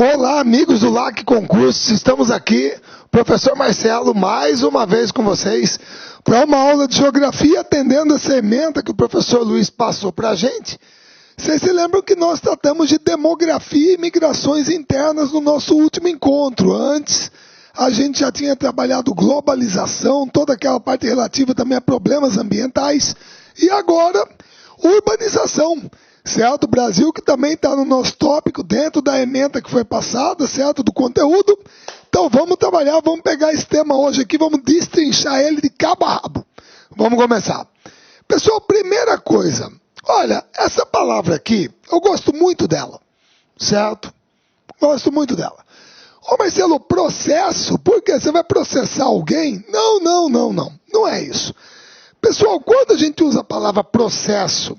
Olá, amigos do LAC Concursos, estamos aqui, professor Marcelo, mais uma vez com vocês, para uma aula de geografia, atendendo essa ementa que o professor Luiz passou para a gente. Vocês se lembram que nós tratamos de demografia e migrações internas no nosso último encontro. Antes, a gente já tinha trabalhado globalização, toda aquela parte relativa também a problemas ambientais, e agora, urbanização. Certo? O Brasil, que também está no nosso tópico, dentro da ementa que foi passada, certo? Do conteúdo. Então vamos trabalhar, vamos pegar esse tema hoje aqui, vamos destrinchar ele de cabo a rabo. Vamos começar. Pessoal, primeira coisa, olha, essa palavra aqui, eu gosto muito dela, certo? Gosto muito dela. Ô Marcelo, processo, por quê? Você vai processar alguém? Não é isso. Pessoal, quando a gente usa a palavra processo,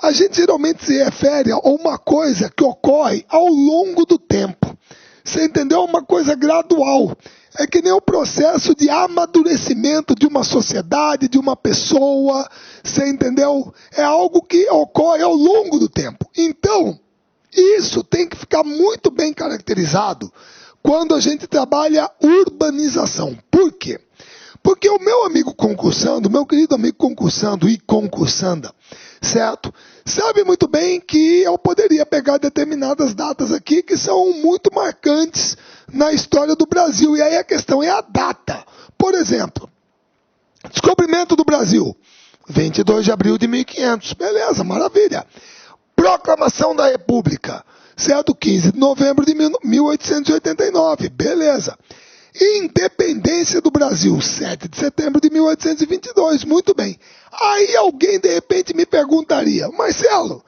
a gente geralmente se refere a uma coisa que ocorre ao longo do tempo. Você entendeu? Uma coisa gradual. É que nem o processo de amadurecimento de uma sociedade, de uma pessoa. Você entendeu? É algo que ocorre ao longo do tempo. Então, isso tem que ficar muito bem caracterizado quando a gente trabalha urbanização. Por quê? Porque o meu amigo concursando, meu querido amigo concursando e concursanda, certo? Sabe muito bem que eu poderia pegar determinadas datas aqui que são muito marcantes na história do Brasil. E aí a questão é a data. Por exemplo, descobrimento do Brasil, 22 de abril de 1500. Beleza, maravilha. Proclamação da República, certo? 15 de novembro de 1889. Beleza. Independência do Brasil, 7 de setembro de 1822, muito bem. Aí alguém de repente me perguntaria, Marcelo,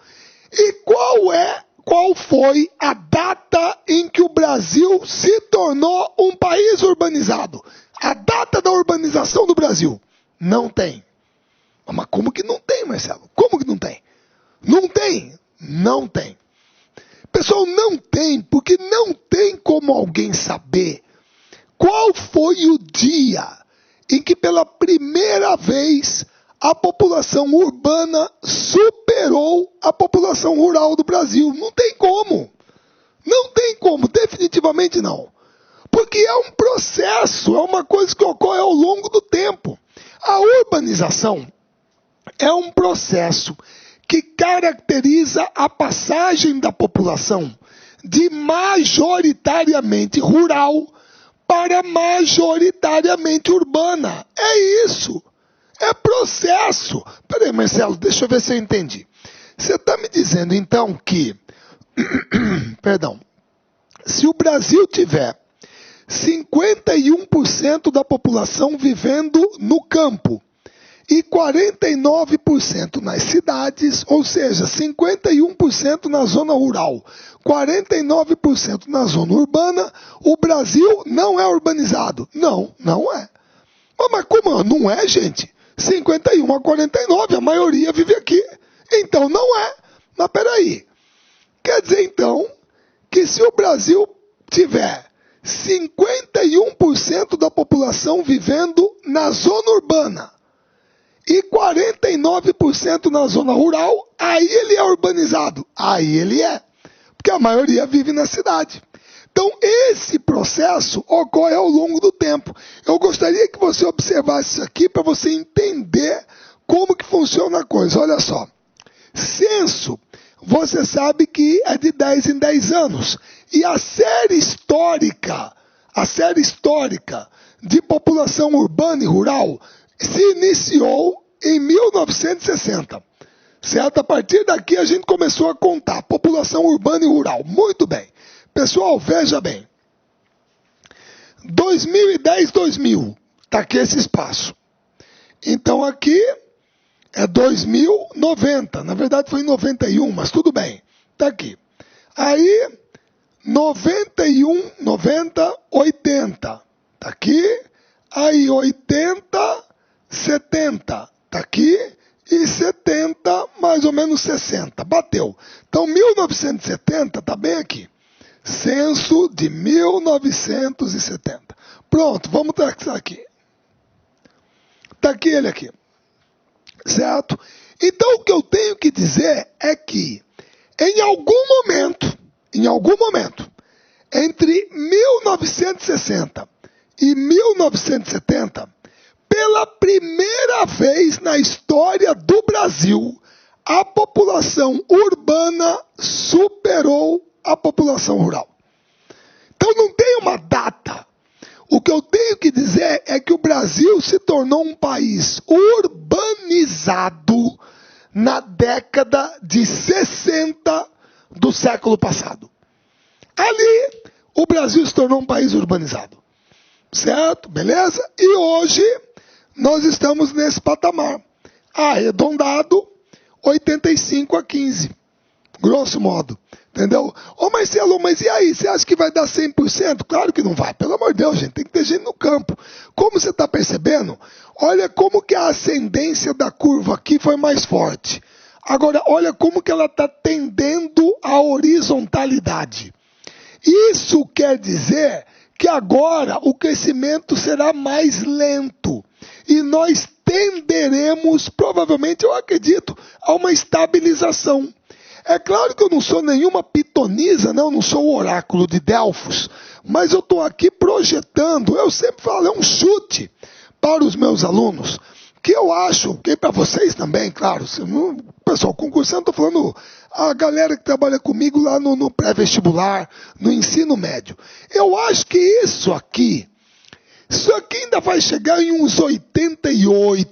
e qual foi a data em que o Brasil se tornou um país urbanizado? A data da urbanização do Brasil? Não tem. Mas como que não tem, Marcelo? Como que não tem? Não tem. Não tem. Pessoal, não tem, porque não tem como alguém saber qual foi o dia em que pela primeira vez a população urbana superou a população rural do Brasil? Não tem como. Não tem como, definitivamente não. Porque é um processo, é uma coisa que ocorre ao longo do tempo. A urbanização é um processo que caracteriza a passagem da população de majoritariamente rural para majoritariamente urbana. É isso. É processo. Peraí, Marcelo, deixa eu ver se eu entendi. Você está me dizendo, então, que perdão, se o Brasil tiver 51% da população vivendo no campo e 49% nas cidades, ou seja, 51% na zona rural, 49% na zona urbana, o Brasil não é urbanizado. Não, não é. Mas como não é, gente? 51 a 49, a maioria vive aqui. Então não é. Mas peraí. Quer dizer então que se o Brasil tiver 51% da população vivendo na zona urbana e 49% na zona rural, aí ele é urbanizado. Aí ele é. Porque a maioria vive na cidade. Então, esse processo ocorre ao longo do tempo. Eu gostaria que você observasse isso aqui para você entender como que funciona a coisa. Olha só. Censo, você sabe que é de 10 em 10 anos. E a série histórica de população urbana e rural se iniciou em 1960. Certo? A partir daqui a gente começou a contar população urbana e rural. Muito bem. Pessoal, veja bem. 2010, 2000. Está aqui esse espaço. Então aqui é 2090. Na verdade foi em 91, mas tudo bem. Está aqui. Aí, 91, 90, 80. Está aqui. Aí, 80, 70. Está aqui. E 70, mais ou menos 60. Bateu. Então, 1970 está bem aqui. Censo de 1970. Pronto, vamos traçar aqui. Está aqui ele aqui. Certo? Então, o que eu tenho que dizer é que, em algum momento, Entre 1960 e 1970, pela primeira vez na história do Brasil, a população urbana superou a população rural. Então não tem uma data. O que eu tenho que dizer é que o Brasil se tornou um país urbanizado na década de 60 do século passado. Ali, o Brasil se tornou um país urbanizado. Certo? Beleza? E hoje, nós estamos nesse patamar. Arredondado, 85-15. Grosso modo. Entendeu? Ô Marcelo, mas e aí? Você acha que vai dar 100%? Claro que não vai. Pelo amor de Deus, gente. Tem que ter gente no campo. Como você está percebendo? Olha como que a ascendência da curva aqui foi mais forte. Agora, olha como que ela está tendendo à horizontalidade. Isso quer dizer que agora o crescimento será mais lento. E nós tenderemos, provavelmente, eu acredito, a uma estabilização. É claro que eu não sou nenhuma pitonisa, não, eu não sou o oráculo de Delfos, mas eu estou aqui projetando, eu sempre falo, é um chute para os meus alunos, que eu acho, que para vocês também, claro, pessoal concursando, estou falando a galera que trabalha comigo lá no pré-vestibular, no ensino médio. Eu acho que isso aqui ainda vai chegar em uns 88%.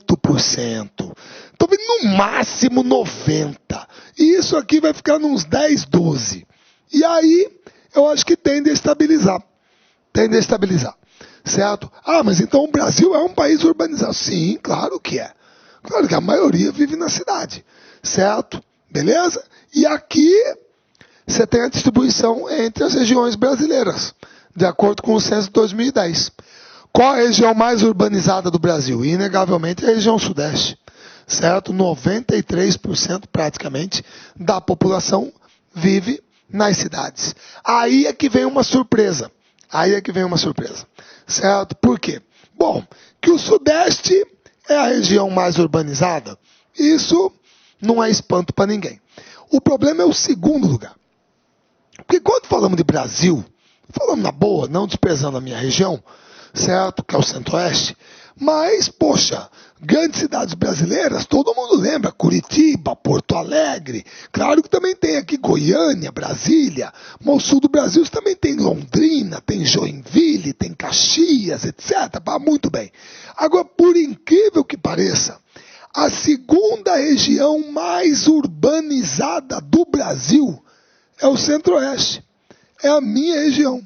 Estou vendo no máximo 90%. E isso aqui vai ficar nos 10, 12%. E aí, eu acho que tende a estabilizar. Tende a estabilizar. Certo? Ah, mas então o Brasil é um país urbanizado. Sim, claro que é. Claro que a maioria vive na cidade. Certo? Beleza? E aqui, você tem a distribuição entre as regiões brasileiras, de acordo com o censo de 2010. Qual a região mais urbanizada do Brasil? Inegavelmente é a região sudeste. Certo? 93% praticamente da população vive nas cidades. Aí é que vem uma surpresa. Certo? Por quê? Bom, que o sudeste é a região mais urbanizada, isso não é espanto para ninguém. O problema é o segundo lugar. Porque quando falamos de Brasil, falamos na boa, não desprezando a minha região, certo? Que é o centro-oeste. Mas, poxa, grandes cidades brasileiras, todo mundo lembra, Curitiba, Porto Alegre, claro que também tem aqui Goiânia, Brasília, mas o sul do Brasil também tem Londrina, tem Joinville, tem Caxias, etc. Muito bem. Agora, por incrível que pareça, a segunda região mais urbanizada do Brasil é o centro-oeste, é a minha região.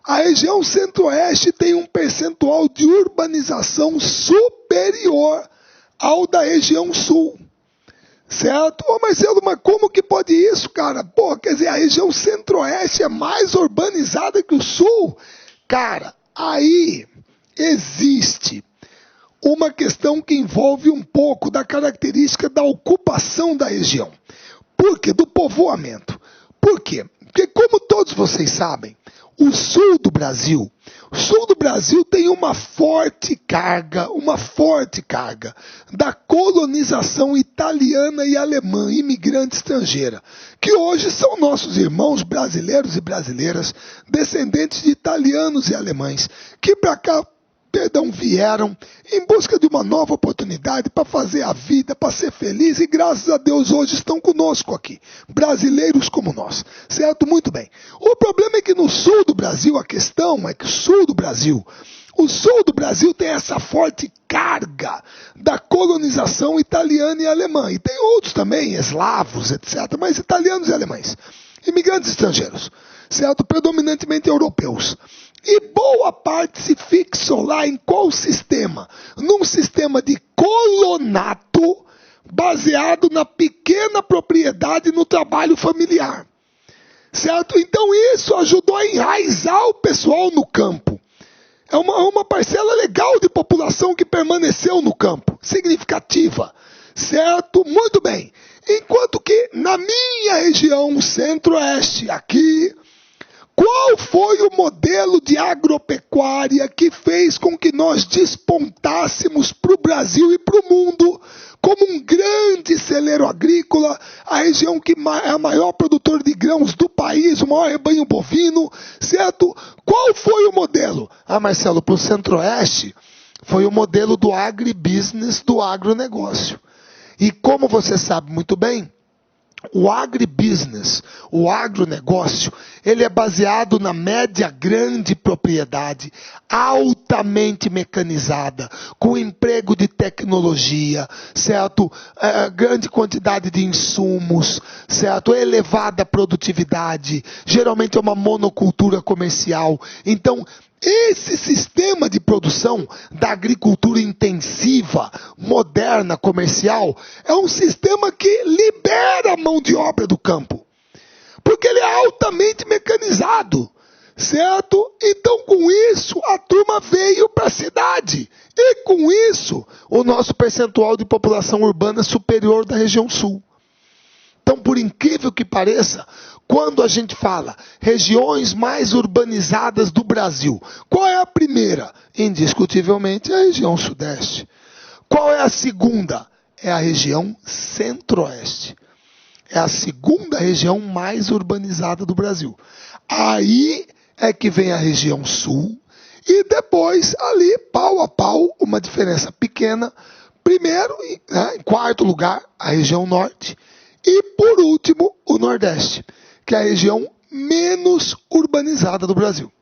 A região centro-oeste tem um percentual de urbanização superior ao da região sul. Certo? Ô Marcelo, mas como que pode isso, cara? Pô, quer dizer, a região centro-oeste é mais urbanizada que o sul? Cara, aí existe uma questão que envolve um pouco da característica da ocupação da região. Por quê? Do povoamento. Por quê? Porque como todos vocês sabem, o sul do Brasil tem uma forte carga da colonização italiana e alemã, imigrante estrangeira, que hoje são nossos irmãos brasileiros e brasileiras, descendentes de italianos e alemães, que para cá, vieram em busca de uma nova oportunidade para fazer a vida, para ser feliz, e graças a Deus hoje estão conosco aqui, brasileiros como nós, certo? Muito bem. O problema é que no sul do Brasil, a questão é que o sul do Brasil tem essa forte carga da colonização italiana e alemã, e tem outros também, eslavos, etc., mas italianos e alemães, imigrantes estrangeiros, certo? Predominantemente europeus. E boa parte se fixou lá em qual sistema? Num sistema de colonato baseado na pequena propriedade no trabalho familiar. Certo? Então isso ajudou a enraizar o pessoal no campo. É uma parcela legal de população que permaneceu no campo, significativa. Certo? Muito bem. Enquanto que na minha região centro-oeste, aqui, qual foi o modelo de agropecuária que fez com que nós despontássemos para o Brasil e para o mundo como um grande celeiro agrícola, a região que é a maior produtora de grãos do país, o maior rebanho bovino, certo? Qual foi o modelo? Marcelo, para o Centro-Oeste, foi o modelo do agribusiness, do agronegócio. E como você sabe muito bem, o agribusiness, o agronegócio, ele é baseado na média grande propriedade, altamente mecanizada, com emprego de tecnologia, certo? Grande quantidade de insumos, certo? Elevada produtividade, geralmente é uma monocultura comercial. Então, esse sistema de produção da agricultura intensiva, moderna, comercial, é um sistema que libera a mão de obra do campo. Porque ele é altamente mecanizado, certo? Então, com isso, a turma veio para a cidade. E com isso, o nosso percentual de população urbana é superior da região sul. Então, por incrível que pareça, quando a gente fala regiões mais urbanizadas do Brasil, qual é a primeira? Indiscutivelmente, é a região sudeste. Qual é a segunda? É a região centro-oeste. É a segunda região mais urbanizada do Brasil. Aí é que vem a região sul e depois ali, pau a pau, uma diferença pequena. Primeiro, em quarto lugar, a região norte. E, por último, o Nordeste, que é a região menos urbanizada do Brasil.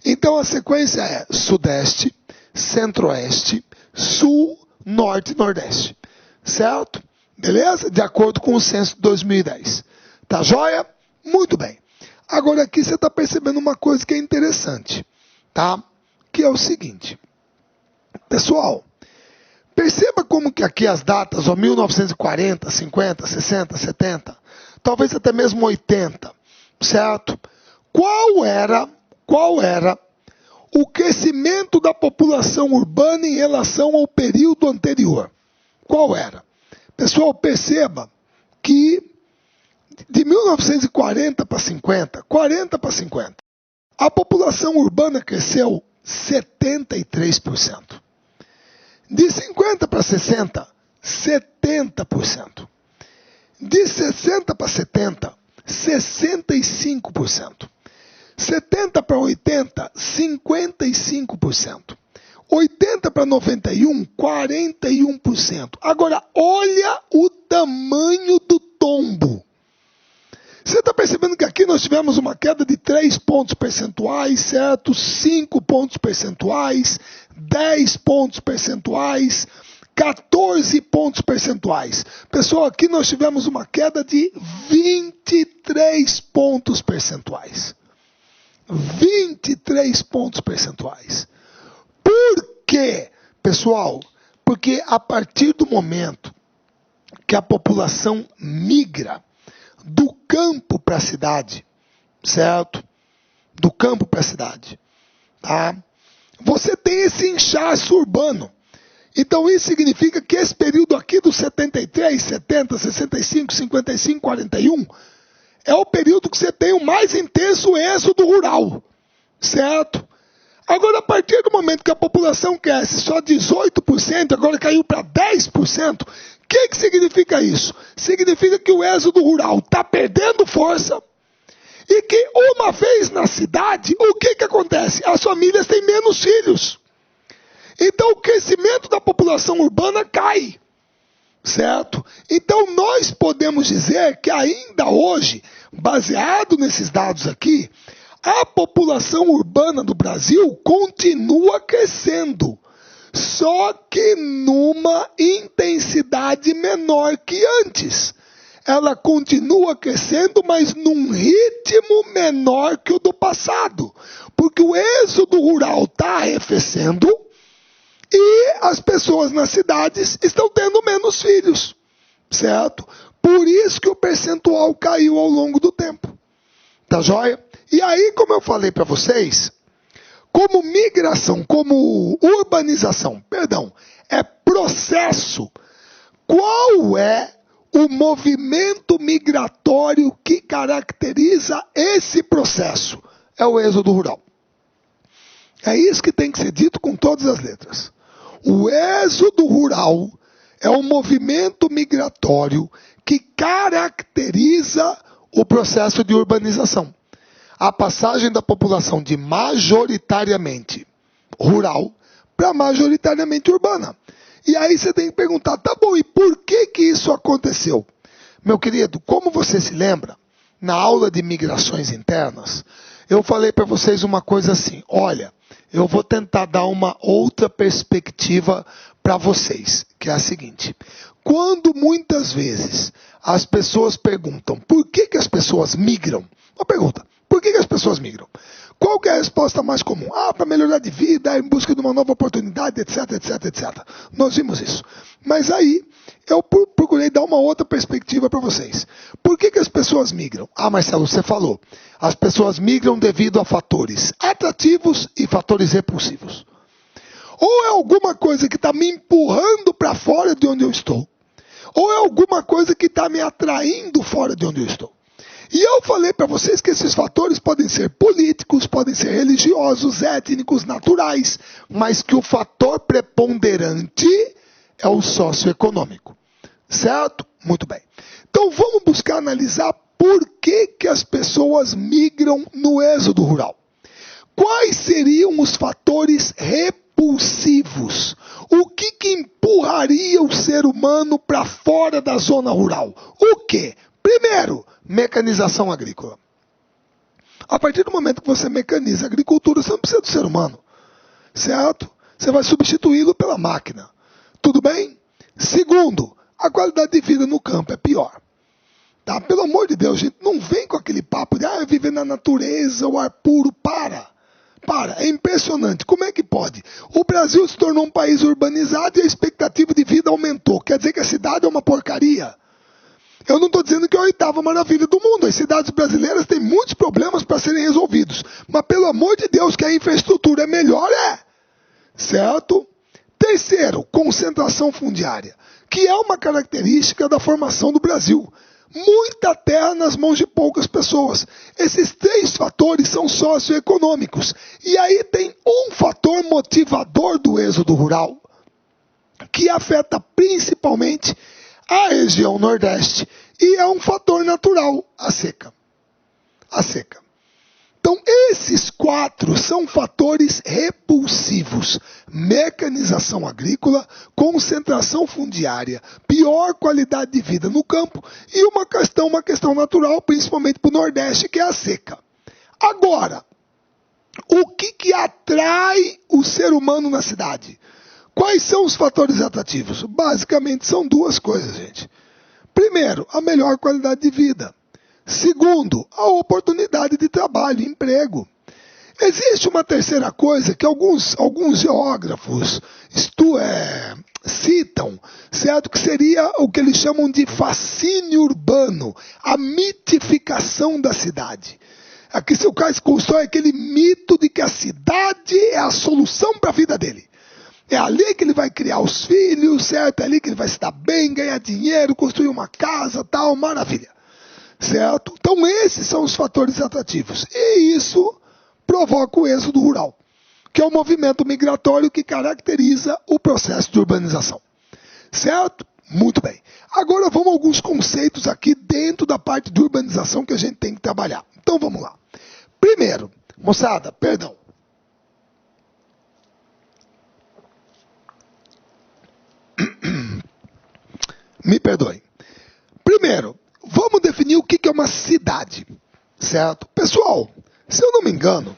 Então, a sequência é Sudeste, Centro-Oeste, Sul, Norte e Nordeste. Certo? Beleza? De acordo com o censo de 2010. Tá joia? Muito bem. Agora, aqui você está percebendo uma coisa que é interessante, tá? Que é o seguinte. Pessoal, perceba como que aqui as datas, 1940, 50, 60, 70, talvez até mesmo 80, certo? Qual era o crescimento da população urbana em relação ao período anterior? Qual era? Pessoal, perceba que de 1940 para 50, 40 para 50, a população urbana cresceu 73%. De 50 para 60, 70%. De 60 para 70, 65%. 70 para 80, 55%. 80 para 91, 41%. Agora, olha o tamanho do tombo. Você está percebendo que aqui nós tivemos uma queda de 3 pontos percentuais, certo? 5 pontos percentuais, 10 pontos percentuais, 14 pontos percentuais. Pessoal, aqui nós tivemos uma queda de 23 pontos percentuais. 23 pontos percentuais. Por quê, pessoal? Porque a partir do momento que a população migra do campo para a cidade, certo? Do campo para a cidade, tá? Você tem esse inchaço urbano. Então isso significa que esse período aqui dos 73, 70, 65, 55, 41 é o período que você tem o mais intenso êxodo rural, certo? Agora, a partir do momento que a população cresce só 18%, agora caiu para 10%, o que significa isso? Significa que o êxodo rural está perdendo força e que uma vez na cidade, o que acontece? As famílias têm menos filhos. Então, o crescimento da população urbana cai, certo? Então, nós podemos dizer que ainda hoje, baseado nesses dados aqui, a população urbana do Brasil continua crescendo, só que numa intensidade menor que antes. Ela continua crescendo, mas num ritmo menor que o do passado, porque o êxodo rural está arrefecendo e as pessoas nas cidades estão tendo menos filhos, certo? Por isso que o percentual caiu ao longo do tempo. Tá joia? E aí, como eu falei para vocês, como migração, como urbanização, é processo. Qual é o movimento migratório que caracteriza esse processo? é o êxodo rural. É isso que tem que ser dito com todas as letras. O êxodo rural é um movimento migratório que caracteriza o processo de urbanização. A passagem da população de majoritariamente rural para majoritariamente urbana. E aí você tem que perguntar, tá bom, e por que isso aconteceu? Meu querido, como você se lembra, na aula de migrações internas, eu falei para vocês uma coisa assim, olha, eu vou tentar dar uma outra perspectiva para vocês, que é a seguinte. Quando muitas vezes as pessoas perguntam por que as pessoas migram, uma pergunta, por que as pessoas migram? Qual que é a resposta mais comum? Para melhorar de vida, em busca de uma nova oportunidade, etc, etc, etc. Nós vimos isso. Mas aí, eu procurei dar uma outra perspectiva para vocês. Por que as pessoas migram? Marcelo, você falou. As pessoas migram devido a fatores atrativos e fatores repulsivos. Ou é alguma coisa que está me empurrando para fora de onde eu estou, ou é alguma coisa que está me atraindo fora de onde eu estou. E eu falei para vocês que esses fatores podem ser políticos, podem ser religiosos, étnicos, naturais, mas que o fator preponderante é o socioeconômico. Certo? Muito bem. Então vamos buscar analisar por que as pessoas migram no êxodo rural. Quais seriam os fatores repulsivos? O que empurraria o ser humano para fora da zona rural? O quê? Primeiro, mecanização agrícola. A partir do momento que você mecaniza a agricultura, você não precisa do ser humano. Certo? Você vai substituí-lo pela máquina. Tudo bem? Segundo, a qualidade de vida no campo é pior. Tá? Pelo amor de Deus, gente, não vem com aquele papo de viver na natureza, o ar puro. Para, é impressionante. Como é que pode? O Brasil se tornou um país urbanizado e a expectativa de vida aumentou. Quer dizer que a cidade é uma porcaria? Eu não estou dizendo que é a oitava maravilha do mundo. As cidades brasileiras têm muitos problemas para serem resolvidos. Mas pelo amor de Deus, que a infraestrutura é melhor, certo? Terceiro, concentração fundiária, que é uma característica da formação do Brasil. Muita terra nas mãos de poucas pessoas. Esses três fatores são socioeconômicos. E aí tem um fator motivador do êxodo rural, que afeta principalmente a região Nordeste, e é um fator natural, a seca. A seca. Então, esses quatro são fatores repulsivos. Mecanização agrícola, concentração fundiária, pior qualidade de vida no campo e uma questão natural, principalmente para o Nordeste, que é a seca. Agora, o que atrai o ser humano na cidade? Quais são os fatores atrativos? Basicamente são duas coisas, gente. Primeiro, a melhor qualidade de vida. Segundo, a oportunidade de trabalho, emprego. Existe uma terceira coisa que alguns geógrafos citam, certo? Que seria o que eles chamam de fascínio urbano, a mitificação da cidade. Aqui o cara constrói aquele mito de que a cidade é a solução para a vida dele. É ali que ele vai criar os filhos, certo? É ali que ele vai se dar bem, ganhar dinheiro, construir uma casa, tal, maravilha. Certo? Então esses são os fatores atrativos. E isso provoca o êxodo rural, que é o movimento migratório que caracteriza o processo de urbanização. Certo? Muito bem. Agora vamos a alguns conceitos aqui dentro da parte de urbanização que a gente tem que trabalhar. Então vamos lá. Primeiro, moçada, perdão. Me perdoem. Primeiro, vamos definir o que é uma cidade, certo? Pessoal, se eu não me engano,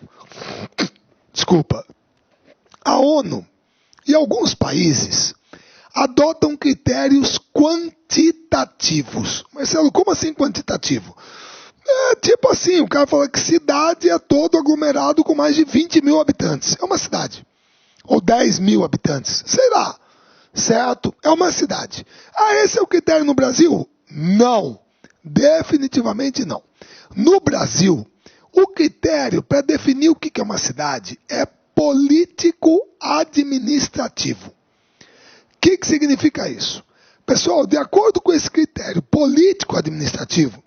a ONU e alguns países adotam critérios quantitativos. Marcelo, como assim quantitativo? Tipo assim, o cara fala que cidade é todo aglomerado com mais de 20 mil habitantes. É uma cidade. Ou 10 mil habitantes. Sei lá. Certo? É uma cidade. Esse é o critério no Brasil? Não. Definitivamente não. No Brasil, o critério para definir o que é uma cidade é político-administrativo. O que significa isso? Pessoal, de acordo com esse critério político-administrativo,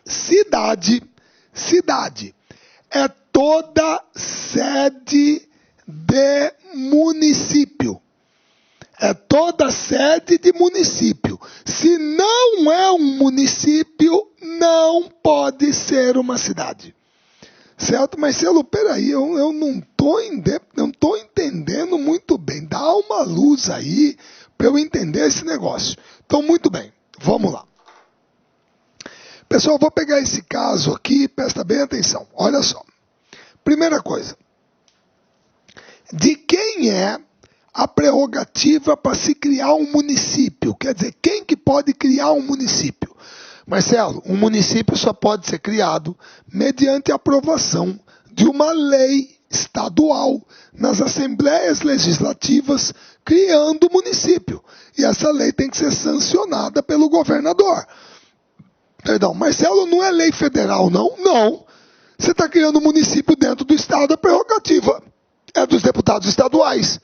cidade é toda sede de município. É toda sede de município. Se não é um município, não pode ser uma cidade. Certo? Marcelo, peraí, eu não estou entendendo muito bem. Dá uma luz aí para eu entender esse negócio. Então, muito bem, vamos lá. Pessoal, eu vou pegar esse caso aqui, presta bem atenção. Olha só. Primeira coisa. De quem é a prerrogativa para se criar um município? Quer dizer, quem que pode criar um município? Marcelo, um município só pode ser criado mediante a aprovação de uma lei estadual nas assembleias legislativas criando o município. E essa lei tem que ser sancionada pelo governador. Perdão, Marcelo, não é lei federal, não? Não. Você está criando um município dentro do estado, a prerrogativa é dos deputados estaduais.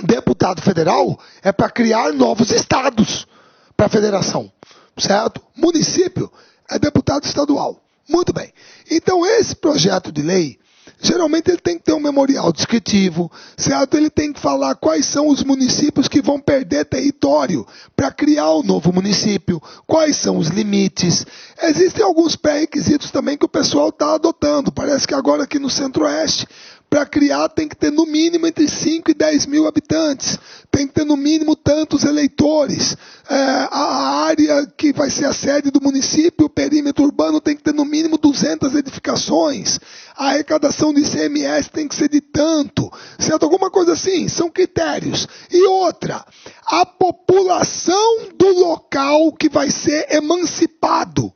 Deputado federal é para criar novos estados para a federação, certo? Município é deputado estadual. Muito bem. Então, esse projeto de lei, geralmente ele tem que ter um memorial descritivo, certo? Ele tem que falar quais são os municípios que vão perder território para criar um novo município, quais são os limites. Existem alguns pré-requisitos também que o pessoal está adotando. Parece que agora aqui no Centro-Oeste, para criar tem que ter no mínimo entre 5 e 10 mil habitantes. Tem que ter no mínimo tantos eleitores. A área que vai ser a sede do município, o perímetro urbano, tem que ter no mínimo 200 edificações. A arrecadação de ICMS tem que ser de tanto. Certo? Alguma coisa assim. São critérios. E outra, a população do local que vai ser emancipado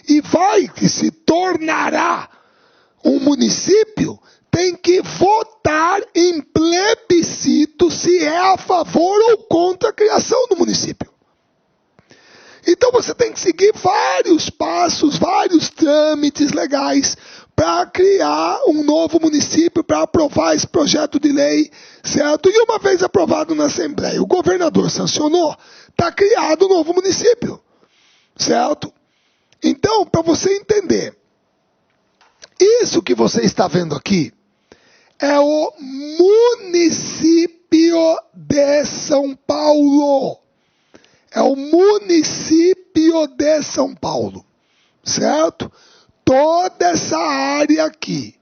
e que se tornará um município, tem que votar em plebiscito se é a favor ou contra a criação do município. Então você tem que seguir vários passos, vários trâmites legais para criar um novo município, para aprovar esse projeto de lei, certo? E uma vez aprovado na Assembleia, o governador sancionou, está criado um novo município, certo? Então, para você entender, isso que você está vendo aqui é o município de São Paulo. É o município de São Paulo, certo? Toda essa área aqui,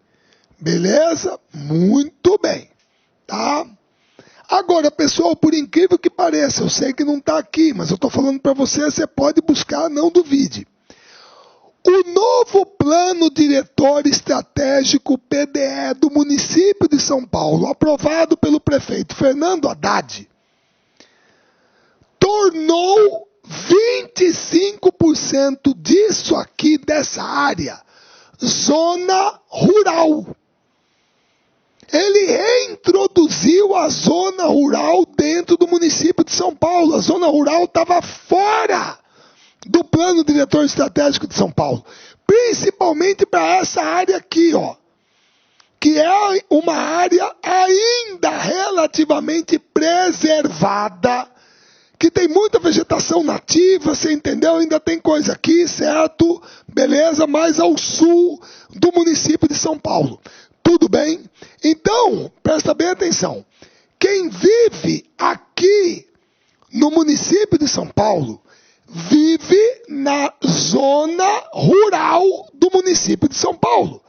beleza? Muito bem, tá? Agora, pessoal, por incrível que pareça, eu sei que não está aqui, mas eu estou falando para você, você pode buscar, não duvide. O novo Plano Diretor Estratégico PDE do município de São Paulo, aprovado pelo prefeito Fernando Haddad, tornou 25% disso aqui, dessa área, zona rural. Ele reintroduziu a zona rural dentro do município de São Paulo. A zona rural estava fora do Plano Diretor Estratégico de São Paulo, principalmente para essa área aqui, ó, que é uma área ainda relativamente preservada, que tem muita vegetação nativa, você entendeu? Ainda tem coisa aqui, certo? Beleza? Mais ao sul do município de São Paulo. Tudo bem? Então, presta bem atenção. Quem vive aqui no município de São Paulo vive na zona rural do município de São Paulo.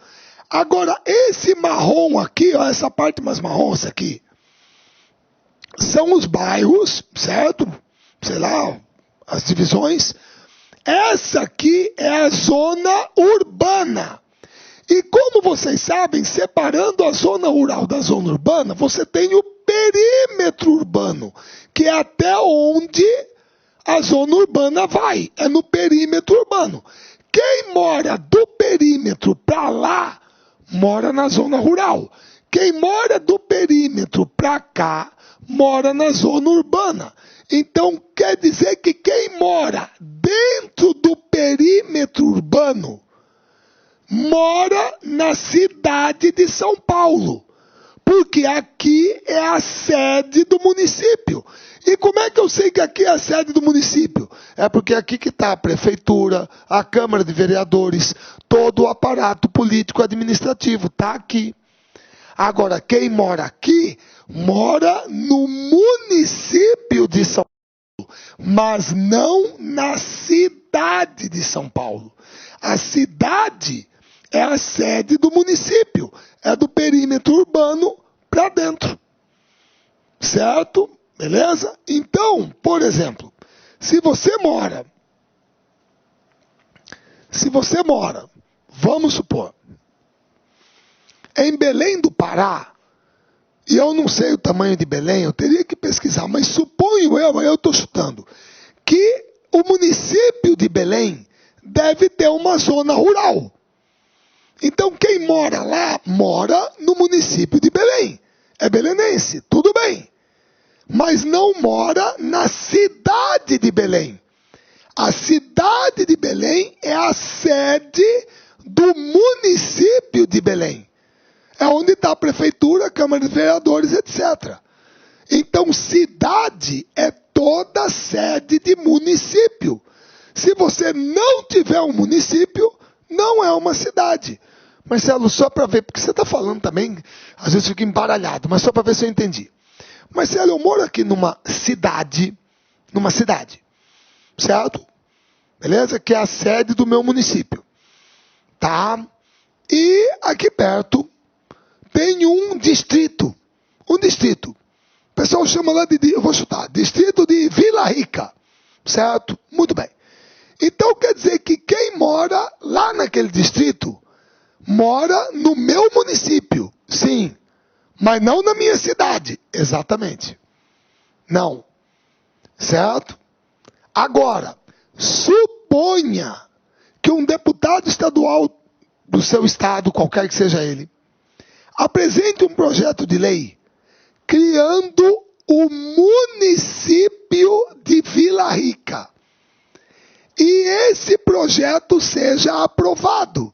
Agora, esse marrom aqui, ó, essa parte mais marrom, essa aqui, são os bairros, certo? Sei lá, as divisões. Essa aqui é a zona urbana. E como vocês sabem, separando a zona rural da zona urbana, você tem o perímetro urbano, que é até onde a zona urbana vai, é no perímetro urbano. Quem mora do perímetro para lá, mora na zona rural. Quem mora do perímetro para cá, mora na zona urbana. Então, quer dizer que quem mora dentro do perímetro urbano, mora na cidade de São Paulo. Porque aqui é a sede do município. E como é que eu sei que aqui é a sede do município? É porque aqui que está a prefeitura, a Câmara de Vereadores, todo o aparato político administrativo está aqui. Agora, quem mora aqui, mora no município de São Paulo, mas não na cidade de São Paulo. A cidade é a sede do município, é do perímetro urbano para dentro. Certo? Beleza? Então, por exemplo, se você mora, vamos supor, em Belém do Pará, e eu não sei o tamanho de Belém, eu teria que pesquisar, mas suponho eu estou chutando, que o município de Belém deve ter uma zona rural. Então quem mora lá, mora no município de Belém. É belenense, tudo bem. Mas não mora na cidade de Belém. A cidade de Belém é a sede do município de Belém. É onde está a prefeitura, a Câmara de Vereadores, etc. Então, cidade é toda a sede de município. Se você não tiver um município, não é uma cidade. Marcelo, só para ver, porque você está falando também, às vezes fica embaralhado, mas só para ver se eu entendi. Marcelo, eu moro aqui numa cidade, certo? Beleza? Que é a sede do meu município. Tá? E aqui perto tem um distrito. Um distrito. O pessoal chama lá de, eu vou chutar, distrito de Vila Rica. Certo? Muito bem. Então quer dizer que quem mora lá naquele distrito, mora no meu município. Sim. Mas não na minha cidade. Exatamente. Não. Certo? Agora, suponha que um deputado estadual do seu estado, qualquer que seja ele, apresente um projeto de lei criando o município de Vila Rica. E esse projeto seja aprovado.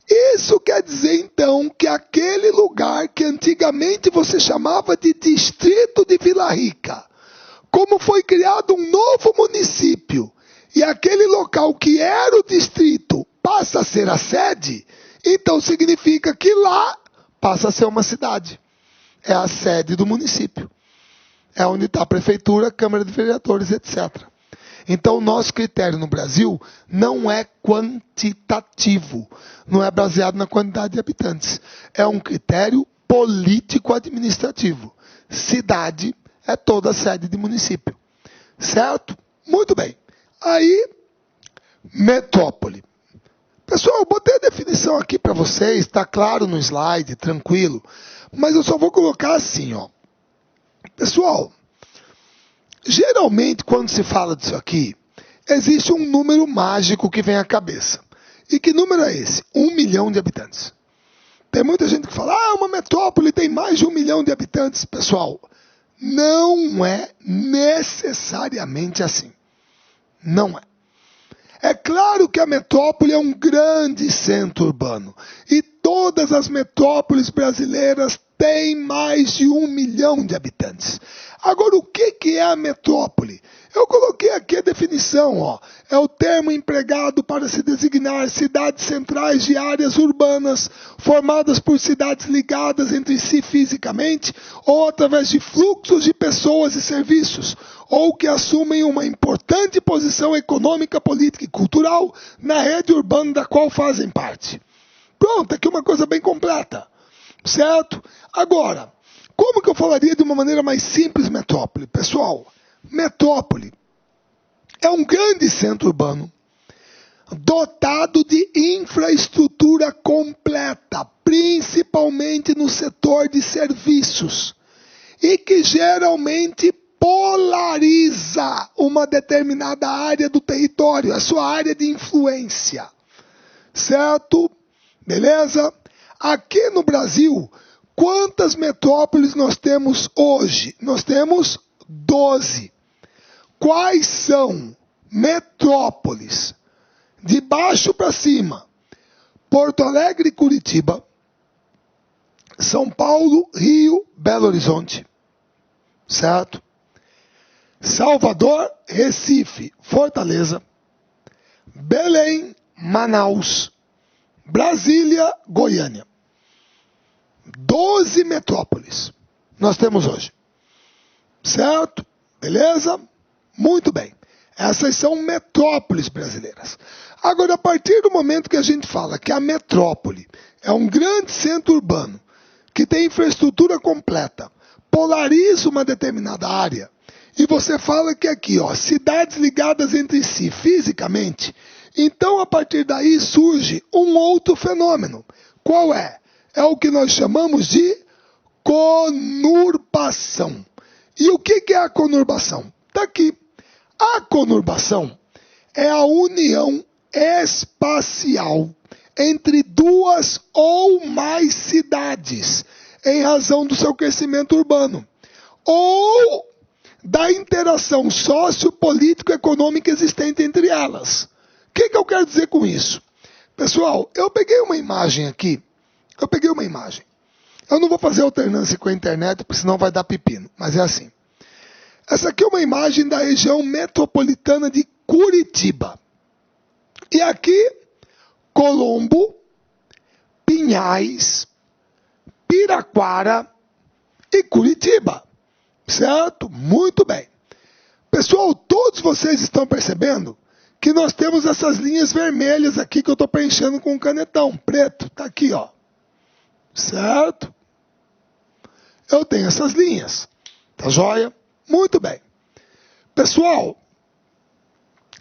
Isso quer dizer, então, que aquele lugar que antigamente você chamava de distrito de Vila Rica, como foi criado um novo município, e aquele local que era o distrito passa a ser a sede, então significa que lá passa a ser uma cidade. É a sede do município. É onde está a prefeitura, a Câmara de Vereadores, etc. Então, o nosso critério no Brasil não é quantitativo, não é baseado na quantidade de habitantes. É um critério político-administrativo. Cidade é toda a sede de município. Certo? Muito bem. Aí, metrópole. Pessoal, eu botei a definição aqui para vocês, está claro no slide, tranquilo. Mas eu só vou colocar assim, ó. Pessoal, geralmente, quando se fala disso aqui, existe um número mágico que vem à cabeça. E que número é esse? 1 milhão de habitantes. Tem muita gente que fala, uma metrópole tem mais de 1 milhão de habitantes. Pessoal, não é necessariamente assim. Não é. É claro que a metrópole é um grande centro urbano. E todas as metrópoles brasileiras têm mais de 1 milhão de habitantes. Agora, o que é a metrópole? Eu coloquei aqui a definição, ó. É o termo empregado para se designar cidades centrais de áreas urbanas, formadas por cidades ligadas entre si fisicamente, ou através de fluxos de pessoas e serviços, ou que assumem uma importante posição econômica, política e cultural na rede urbana da qual fazem parte. Pronto, aqui uma coisa bem completa. Certo? Agora, como que eu falaria de uma maneira mais simples metrópole? Pessoal, metrópole é um grande centro urbano dotado de infraestrutura completa, principalmente no setor de serviços, e que geralmente polariza uma determinada área do território, a sua área de influência. Certo? Beleza? Aqui no Brasil, quantas metrópoles nós temos hoje? Nós temos 12. Quais são metrópoles? De baixo para cima, Porto Alegre e Curitiba, São Paulo, Rio, Belo Horizonte. Certo? Salvador, Recife, Fortaleza. Belém, Manaus. Brasília, Goiânia. 12 metrópoles nós temos hoje. Certo? Beleza? Muito bem. Essas são metrópoles brasileiras. Agora, a partir do momento que a gente fala que a metrópole é um grande centro urbano que tem infraestrutura completa, polariza uma determinada área, e você fala que aqui, ó, cidades ligadas entre si fisicamente, então a partir daí surge um outro fenômeno. Qual é? É o que nós chamamos de conurbação. E o que é a conurbação? Está aqui. A conurbação é a união espacial entre duas ou mais cidades, em razão do seu crescimento urbano, ou da interação sociopolítico-econômica existente entre elas. O que eu quero dizer com isso? Pessoal, eu peguei uma imagem aqui. Eu não vou fazer alternância com a internet, porque senão vai dar pepino, mas é assim. Essa aqui é uma imagem da região metropolitana de Curitiba. E aqui, Colombo, Pinhais, Piraquara e Curitiba. Certo? Muito bem. Pessoal, todos vocês estão percebendo que nós temos essas linhas vermelhas aqui que eu estou preenchendo com um canetão preto. Está aqui, ó. Certo? Eu tenho essas linhas. Tá joia? Muito bem. Pessoal,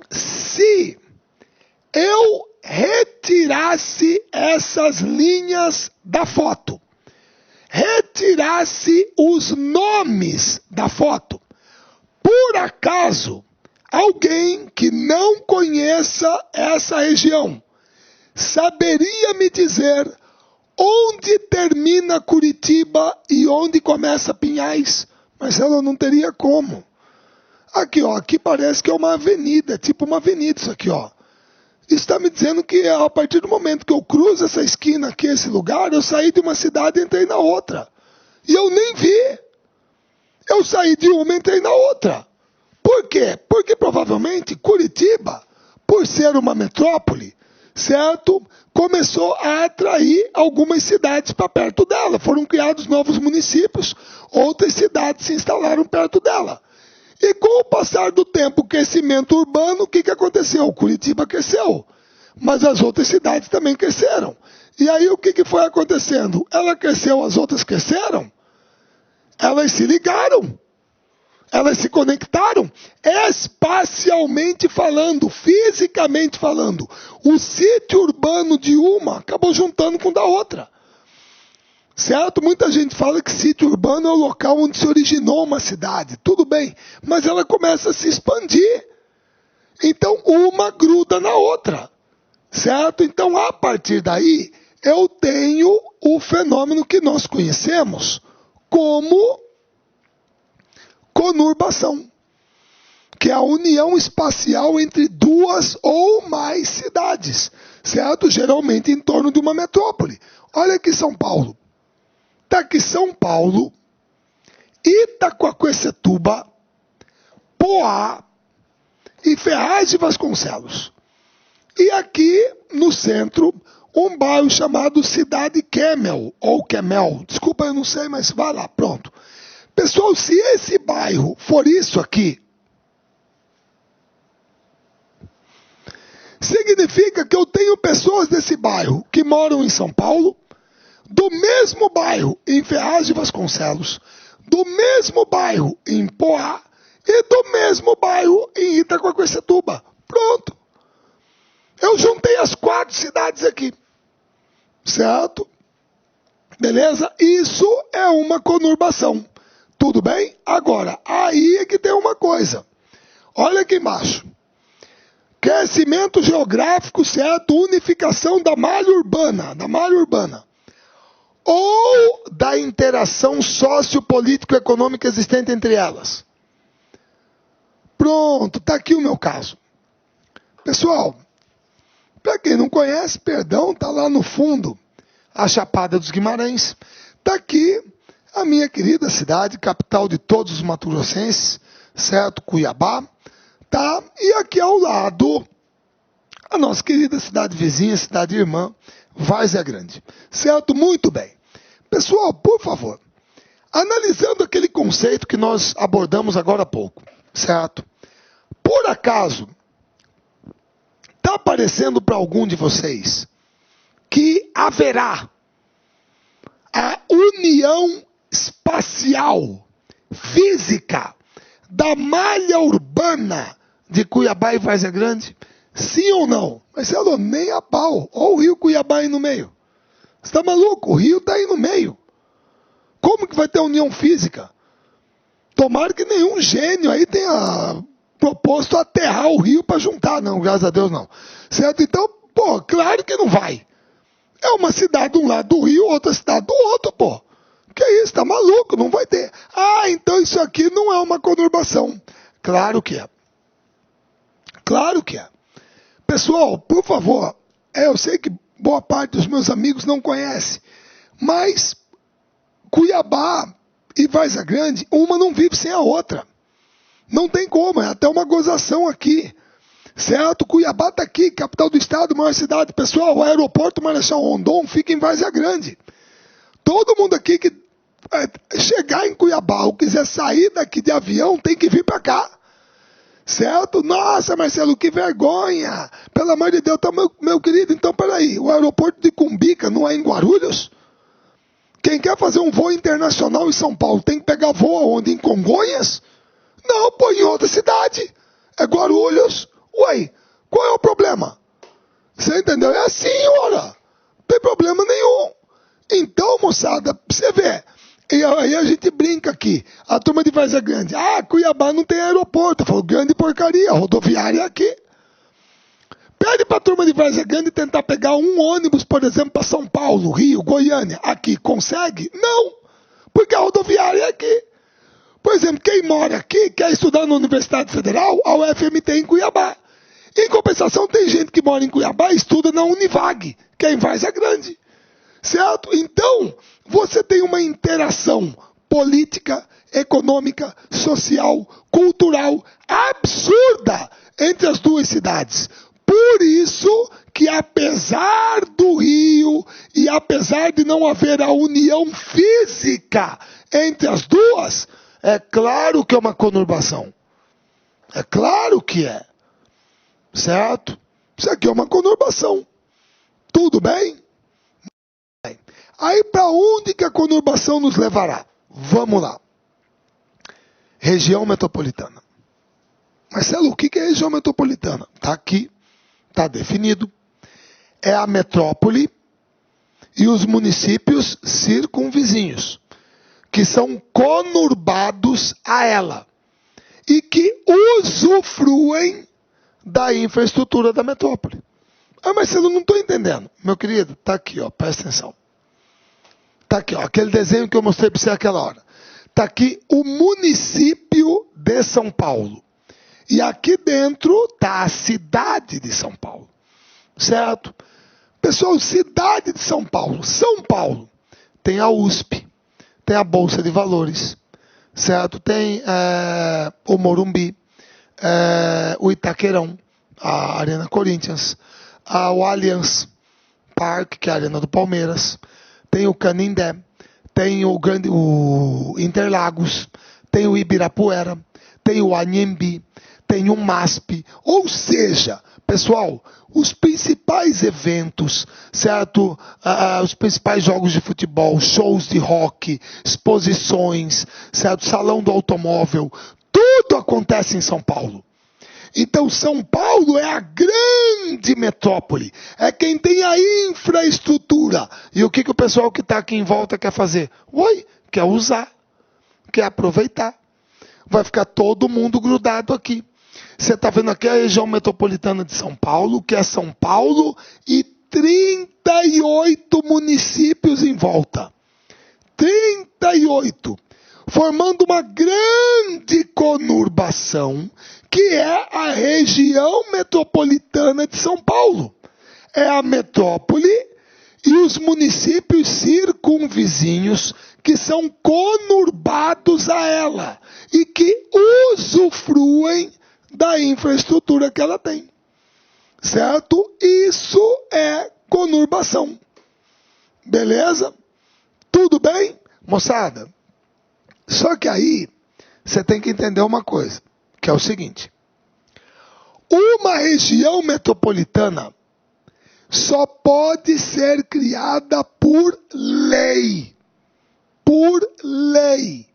se eu retirasse essas linhas da foto, retirasse os nomes da foto, por acaso, alguém que não conheça essa região saberia me dizer onde termina Curitiba e onde começa Pinhais? Marcelo, eu não teria como. Aqui, ó, aqui parece que é uma avenida, tipo uma avenida isso aqui, ó. Isso está me dizendo que a partir do momento que eu cruzo essa esquina aqui, esse lugar, eu saí de uma cidade e entrei na outra. E eu nem vi. Eu saí de uma e entrei na outra. Por quê? Porque provavelmente Curitiba, por ser uma metrópole, certo? Começou a atrair algumas cidades para perto dela. Foram criados novos municípios, outras cidades se instalaram perto dela. E com o passar do tempo, o crescimento urbano, o que aconteceu? Curitiba cresceu, mas as outras cidades também cresceram. E aí o que foi acontecendo? Ela cresceu, as outras cresceram, elas se ligaram, elas se conectaram, espacialmente falando, fisicamente falando. O sítio urbano de uma acabou juntando com o da outra. Certo? Muita gente fala que sítio urbano é o local onde se originou uma cidade. Tudo bem, mas ela começa a se expandir. Então, uma gruda na outra. Certo? Então, a partir daí, eu tenho o fenômeno que nós conhecemos como conurbação, que é a união espacial entre duas ou mais cidades. Certo? Geralmente em torno de uma metrópole. Olha aqui São Paulo. Está aqui São Paulo, Itacoaquecetuba, Poá e Ferraz de Vasconcelos. E aqui no centro, um bairro chamado Cidade Kemel, ou Kemel. Desculpa, eu não sei, mas vai lá, pronto. Pessoal, se esse bairro for isso aqui, significa que eu tenho pessoas desse bairro que moram em São Paulo, do mesmo bairro em Ferraz de Vasconcelos, do mesmo bairro em Poá e do mesmo bairro em Itacoaquecetuba. Pronto. Eu juntei as 4 cidades aqui. Certo? Beleza? Isso é uma conurbação. Tudo bem? Agora, aí é que tem uma coisa. Olha aqui embaixo. Crescimento geográfico, certo? Unificação da malha urbana. Ou da interação sociopolítico-econômica existente entre elas. Pronto, está aqui o meu caso. Pessoal, para quem não conhece, perdão, está lá no fundo, a Chapada dos Guimarães. Está aqui a minha querida cidade, capital de todos os mato-grossenses, certo? Cuiabá. Tá? E aqui ao lado, a nossa querida cidade vizinha, cidade irmã, Várzea Grande. Certo? Muito bem. Pessoal, por favor, analisando aquele conceito que nós abordamos agora há pouco, certo? Por acaso, está aparecendo para algum de vocês que haverá a união espacial, física, da malha urbana de Cuiabá e Várzea Grande? Sim ou não? Marcelo, nem a pau. Olha o rio Cuiabá aí no meio. Você está maluco? O rio está aí no meio. Como que vai ter união física? Tomara que nenhum gênio aí tenha proposto aterrar o rio para juntar. Não, graças a Deus não. Certo? Então, pô, claro que não vai. É uma cidade de um lado do rio, outra cidade do outro, pô. Que isso? Tá maluco? Não vai ter. Ah, então isso aqui não é uma conurbação. Claro que é. Claro que é. Pessoal, por favor, eu sei que boa parte dos meus amigos não conhece, mas Cuiabá e Várzea Grande, uma não vive sem a outra. Não tem como, é até uma gozação aqui. Certo? Cuiabá está aqui, capital do estado, maior cidade. Pessoal, o aeroporto Marechal Rondon fica em Várzea Grande. Todo mundo aqui que chegar em Cuiabá ou quiser sair daqui de avião tem que vir para cá. Certo? Nossa, Marcelo, que vergonha! Pelo amor de Deus, tá, meu querido, então peraí, o aeroporto de Cumbica não é em Guarulhos? Quem quer fazer um voo internacional em São Paulo tem que pegar voo onde? Em Congonhas? Não, pô, em outra cidade. É Guarulhos. Ué, qual é o problema? Você entendeu? É assim, ora. Não tem problema nenhum. Então, moçada, você vê. E aí a gente brinca aqui. A turma de Várzea Grande. Ah, Cuiabá não tem aeroporto. Eu falo, grande porcaria, rodoviária é aqui. Pede para a turma de Várzea Grande tentar pegar um ônibus, por exemplo, para São Paulo, Rio, Goiânia. Aqui, consegue? Não, porque a rodoviária é aqui. Por exemplo, quem mora aqui, quer estudar na Universidade Federal, a UFMT em Cuiabá. Em compensação, tem gente que mora em Cuiabá e estuda na Univag, que é em Várzea Grande. Certo? Então, você tem uma interação política, econômica, social, cultural absurda entre as duas cidades. Por isso que, apesar do rio e apesar de não haver a união física entre as duas, é claro que é uma conurbação. É claro que é. Certo? Isso aqui é uma conurbação. Tudo bem? Aí para onde que a conurbação nos levará? Vamos lá. Região metropolitana. Marcelo, o que é região metropolitana? Está aqui, está definido. É a metrópole e os municípios circunvizinhos, que são conurbados a ela e que usufruem da infraestrutura da metrópole. Ah, Marcelo, não estou entendendo. Meu querido, está aqui, ó, presta atenção. Está aqui, ó, aquele desenho que eu mostrei para você naquela hora. Está aqui o município de São Paulo. E aqui dentro está a cidade de São Paulo. Certo? Pessoal, cidade de São Paulo. São Paulo tem a USP, tem a Bolsa de Valores, certo? Tem o Morumbi, o Itaquerão, a Arena Corinthians, o Allianz Parque, que é a Arena do Palmeiras, tem o Canindé, tem o Interlagos, tem o Ibirapuera, tem o Anhembi, tem o MASP. Ou seja, pessoal, os principais eventos, certo? Os principais jogos de futebol, shows de rock, exposições, certo? Salão do automóvel, tudo acontece em São Paulo. Então, São Paulo é a grande metrópole, é quem tem a infraestrutura. E o que o pessoal que está aqui em volta quer fazer? Quer usar, quer aproveitar. Vai ficar todo mundo grudado aqui. Você está vendo aqui a região metropolitana de São Paulo, que é São Paulo e 38 municípios em volta. 38. Formando uma grande conurbação, que é a região metropolitana de São Paulo. É a metrópole e os municípios circunvizinhos vizinhos que são conurbados a ela e que usufruem da infraestrutura que ela tem. Certo? Isso é conurbação. Beleza? Tudo bem? Moçada, só que aí você tem que entender uma coisa, que é o seguinte. Uma região metropolitana só pode ser criada por lei. Por lei.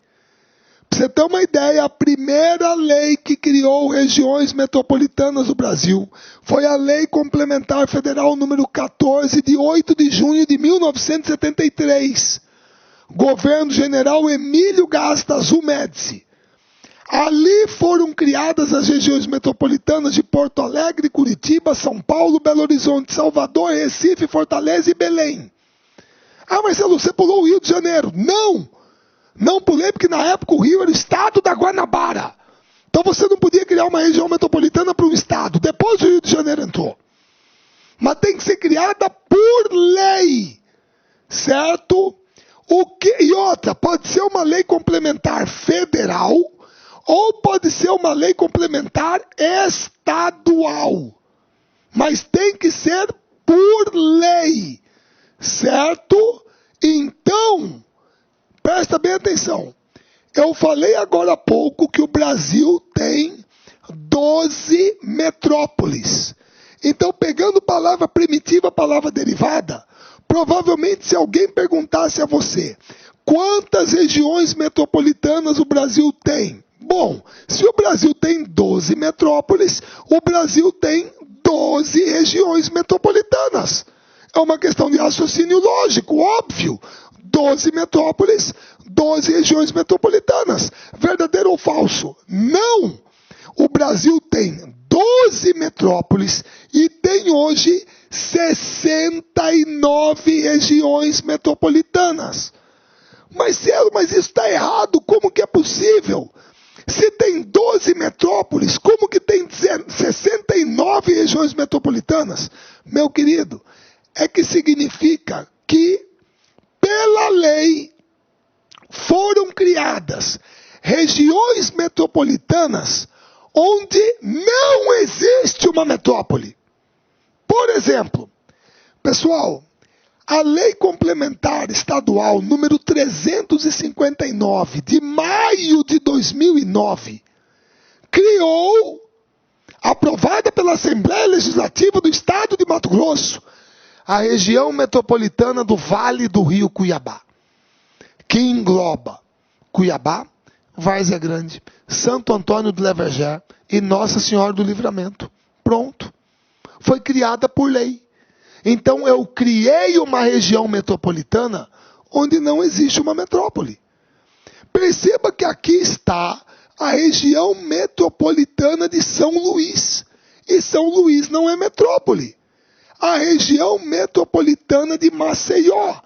Para você ter uma ideia, a primeira lei que criou regiões metropolitanas do Brasil foi a Lei Complementar Federal número 14, de 8 de junho de 1973. Governo General Emílio Gasta Azul Médici. Ali foram criadas as regiões metropolitanas de Porto Alegre, Curitiba, São Paulo, Belo Horizonte, Salvador, Recife, Fortaleza e Belém. Ah, Marcelo, você pulou o Rio de Janeiro. Não! Não pulei porque na época o Rio era o estado da Guanabara. Então você não podia criar uma região metropolitana para um estado. Depois o Rio de Janeiro entrou. Mas tem que ser criada por lei. Certo? E outra, pode ser uma lei complementar federal ou pode ser uma lei complementar estadual. Mas tem que ser por lei. Certo? Então, presta bem atenção. Eu falei agora há pouco que o Brasil tem 12 metrópoles. Então, pegando palavra primitiva, palavra derivada, provavelmente se alguém perguntasse a você quantas regiões metropolitanas o Brasil tem? Bom, se o Brasil tem 12 metrópoles, o Brasil tem 12 regiões metropolitanas. É uma questão de raciocínio lógico, óbvio. 12 metrópoles, 12 regiões metropolitanas. Verdadeiro ou falso? Não! O Brasil tem 12 metrópoles e tem hoje 69 regiões metropolitanas. Mas isso está errado, como que é possível? Se tem 12 metrópoles, como que tem 69 regiões metropolitanas? Meu querido, é que significa que, pela lei, foram criadas regiões metropolitanas onde não existe uma metrópole. Por exemplo, pessoal, a Lei Complementar Estadual número 359, de maio de 2009, criou, aprovada pela Assembleia Legislativa do Estado de Mato Grosso, a região metropolitana do Vale do Rio Cuiabá, que engloba Cuiabá, Várzea Grande, Santo Antônio do Levergé e Nossa Senhora do Livramento. Pronto. Foi criada por lei. Então eu criei uma região metropolitana onde não existe uma metrópole. Perceba que aqui está a região metropolitana de São Luís. E São Luís não é metrópole. A região metropolitana de Maceió.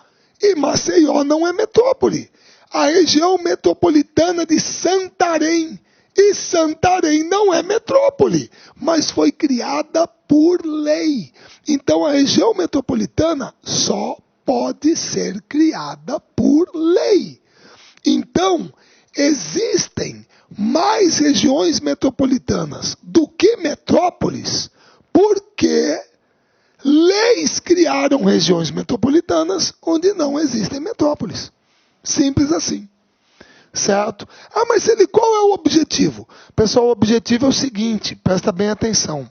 E Maceió não é metrópole. A região metropolitana de Santarém. E Santarém não é metrópole, mas foi criada por lei. Então a região metropolitana só pode ser criada por lei. Então, existem mais regiões metropolitanas do que metrópoles, porque leis criaram regiões metropolitanas onde não existem metrópoles. Simples assim. Certo? Ah, mas qual é o objetivo? Pessoal, o objetivo é o seguinte, presta bem atenção.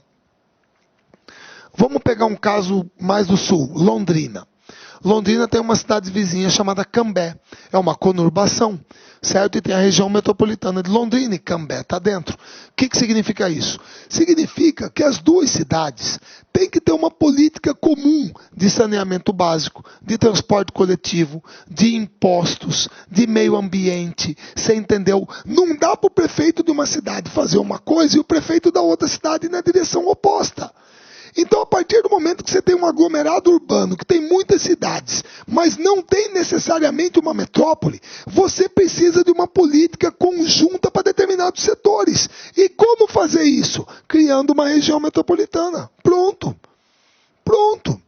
Vamos pegar um caso mais do sul, Londrina. Londrina tem uma cidade vizinha chamada Cambé. É uma conurbação, certo? E tem a região metropolitana de Londrina e Cambé está dentro. O que significa isso? Significa que as duas cidades têm que ter uma política comum de saneamento básico, de transporte coletivo, de impostos, de meio ambiente. Você entendeu? Não dá para o prefeito de uma cidade fazer uma coisa e o prefeito da outra cidade ir na direção oposta. Então, a partir do momento que você tem um aglomerado urbano, que tem muitas cidades, mas não tem necessariamente uma metrópole, você precisa de uma política conjunta para determinados setores. E como fazer isso? Criando uma região metropolitana. Pronto. Pronto.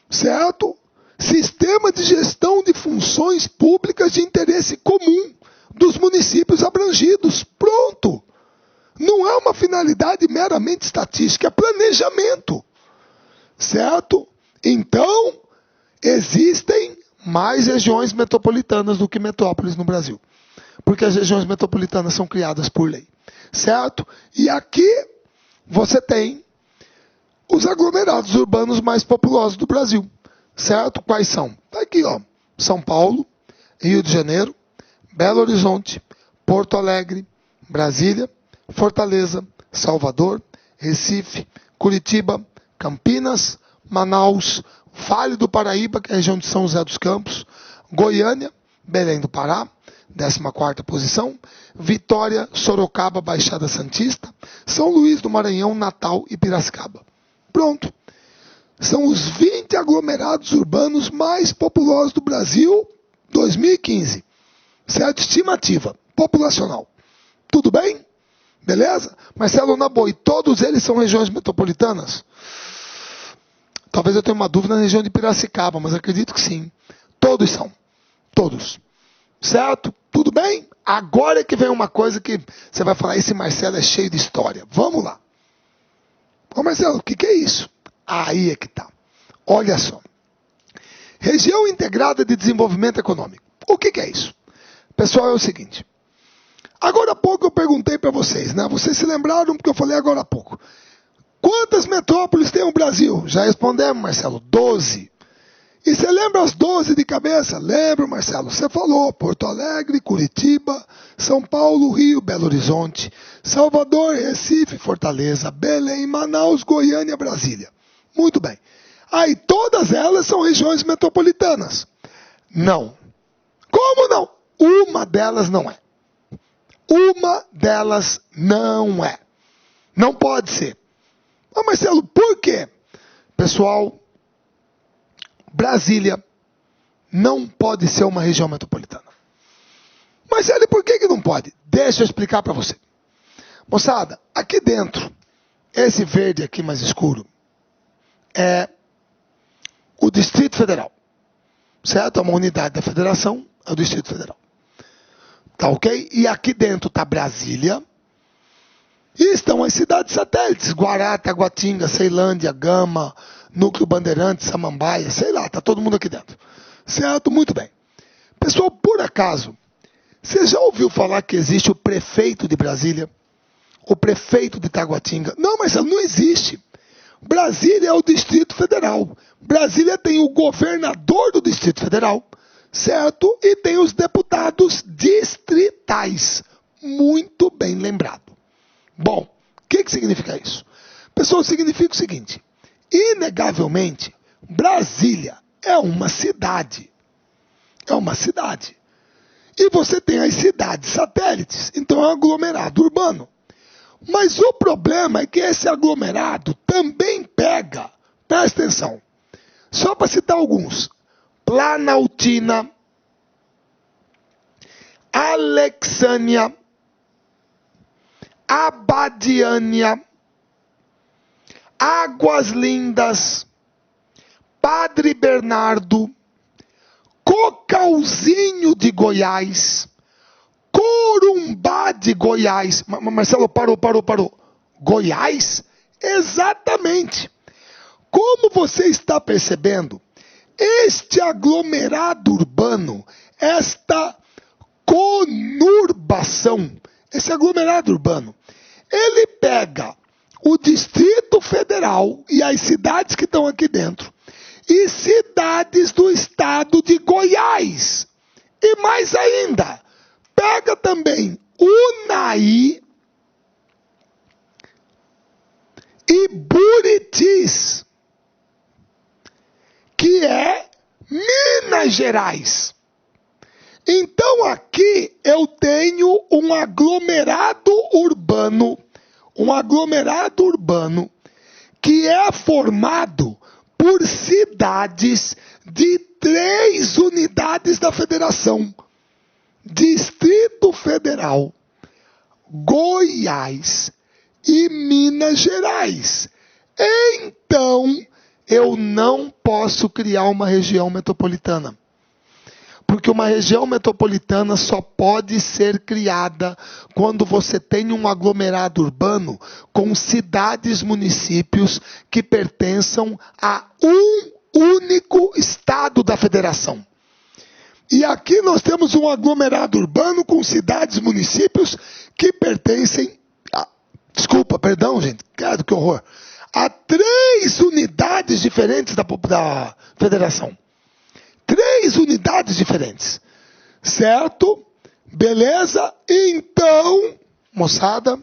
Certo? Sistema de gestão de funções ações públicas de interesse comum dos municípios abrangidos. Pronto! Não é uma finalidade meramente estatística, é planejamento. Certo? Então, existem mais regiões metropolitanas do que metrópoles no Brasil. Porque as regiões metropolitanas são criadas por lei. Certo? E aqui você tem os aglomerados urbanos mais populosos do Brasil. Certo? Quais são? Tá aqui, ó. São Paulo, Rio de Janeiro, Belo Horizonte, Porto Alegre, Brasília, Fortaleza, Salvador, Recife, Curitiba, Campinas, Manaus, Vale do Paraíba, que é a região de São José dos Campos, Goiânia, Belém do Pará, 14ª posição, Vitória, Sorocaba, Baixada Santista, São Luís do Maranhão, Natal e Piracicaba. Pronto. São os 20 aglomerados urbanos mais populosos do Brasil, 2015. Certo? Estimativa populacional. Tudo bem? Beleza? Marcelo Naboi, todos eles são regiões metropolitanas? Talvez eu tenha uma dúvida na região de Piracicaba, mas acredito que sim. Todos são. Todos. Certo? Tudo bem? Agora é que vem uma coisa que você vai falar, esse Marcelo é cheio de história. Vamos lá. Ô Marcelo, o que é isso? Aí é que tá. Olha só. Região Integrada de Desenvolvimento Econômico. O que é isso? Pessoal, é o seguinte. Agora há pouco eu perguntei para vocês, né? Vocês se lembraram porque eu falei agora há pouco. Quantas metrópoles tem o Brasil? Já respondemos, Marcelo. 12. E você lembra as 12 de cabeça? Lembro, Marcelo. Você falou Porto Alegre, Curitiba, São Paulo, Rio, Belo Horizonte, Salvador, Recife, Fortaleza, Belém, Manaus, Goiânia, Brasília. Muito bem. Aí todas elas são regiões metropolitanas. Não. Como não? Uma delas não é. Uma delas não é. Não pode ser. Ah, Marcelo, por quê? Pessoal, Brasília não pode ser uma região metropolitana. Marcelo, e por que não pode? Deixa eu explicar para você. Moçada, aqui dentro, esse verde aqui mais escuro, é o Distrito Federal. Certo? É uma unidade da federação, é o Distrito Federal. Tá ok? E aqui dentro está Brasília. E estão as cidades satélites. Guará, Taguatinga, Ceilândia, Gama, Núcleo Bandeirantes, Samambaia, sei lá, está todo mundo aqui dentro. Certo? Muito bem. Pessoal, por acaso, você já ouviu falar que existe o prefeito de Brasília? O prefeito de Taguatinga? Não, mas não existe. Brasília é o Distrito Federal. Brasília tem o governador do Distrito Federal, certo? E tem os deputados distritais. Muito bem lembrado. Bom, o que significa isso? Pessoal, significa o seguinte. Inegavelmente, Brasília é uma cidade. É uma cidade. E você tem as cidades satélites, então é um aglomerado urbano. Mas o problema é que esse aglomerado também pega, presta atenção, só para citar alguns, Planaltina, Alexânia, Abadiânia, Águas Lindas, Padre Bernardo, Cocalzinho de Goiás, Corumbá de Goiás. Marcelo, parou. Goiás? Exatamente. Como você está percebendo, este aglomerado urbano, esta conurbação, esse aglomerado urbano, ele pega o Distrito Federal e as cidades que estão aqui dentro, e cidades do estado de Goiás. E mais ainda, pega também Unai e Buritis, que é Minas Gerais. Então aqui eu tenho um aglomerado urbano que é formado por cidades de 3 unidades da federação. Distrito Federal, Goiás e Minas Gerais. Então, eu não posso criar uma região metropolitana. Porque uma região metropolitana só pode ser criada quando você tem um aglomerado urbano com cidades, municípios que pertençam a um único estado da federação. E aqui nós temos um aglomerado urbano com cidades, municípios que pertencem cara, que horror. A 3 unidades diferentes da federação. 3 unidades diferentes. Certo? Beleza? Então, moçada,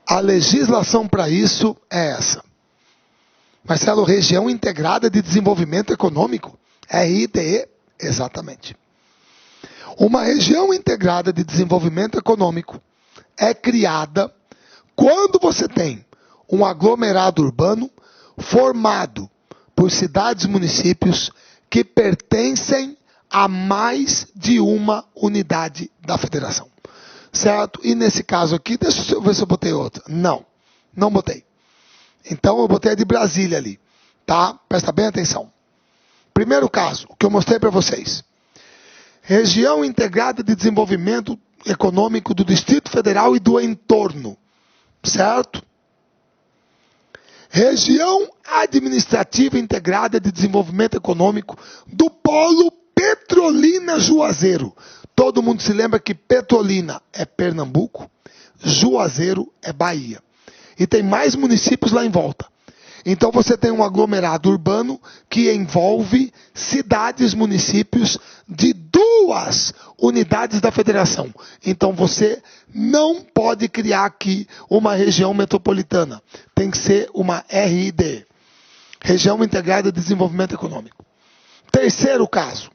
a legislação para isso é essa. Marcelo, Região Integrada de Desenvolvimento Econômico, RIDE, exatamente. Uma região integrada de desenvolvimento econômico é criada quando você tem um aglomerado urbano formado por cidades e municípios que pertencem a mais de uma unidade da federação. Certo? E nesse caso aqui, deixa eu ver se eu botei outra. Não botei. Então eu botei a de Brasília ali. Tá? Presta bem atenção. Primeiro caso, o que eu mostrei para vocês. Região Integrada de Desenvolvimento Econômico do Distrito Federal e do entorno. Certo? Região Administrativa Integrada de Desenvolvimento Econômico do Polo Petrolina Juazeiro. Todo mundo se lembra que Petrolina é Pernambuco, Juazeiro é Bahia. E tem mais municípios lá em volta. Então você tem um aglomerado urbano que envolve cidades, municípios de 2 unidades da federação. Então você não pode criar aqui uma região metropolitana. Tem que ser uma RID, Região Integrada de Desenvolvimento Econômico. Terceiro caso,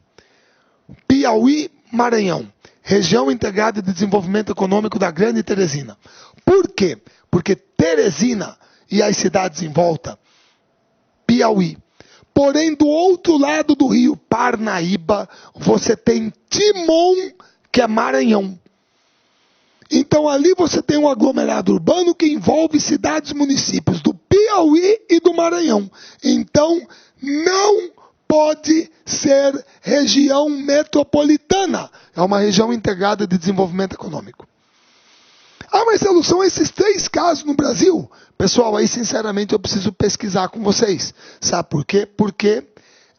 Piauí, Maranhão, Região Integrada de Desenvolvimento Econômico da Grande Teresina. Por quê? Porque Teresina e as cidades em volta, Piauí. Porém, do outro lado do rio Parnaíba, você tem Timon, que é Maranhão. Então, ali você tem um aglomerado urbano que envolve cidades e municípios do Piauí e do Maranhão. Então, não pode ser região metropolitana. É uma região integrada de desenvolvimento econômico. Ah, Marcelo, são esses 3 casos no Brasil? Pessoal, aí sinceramente eu preciso pesquisar com vocês. Sabe por quê? Porque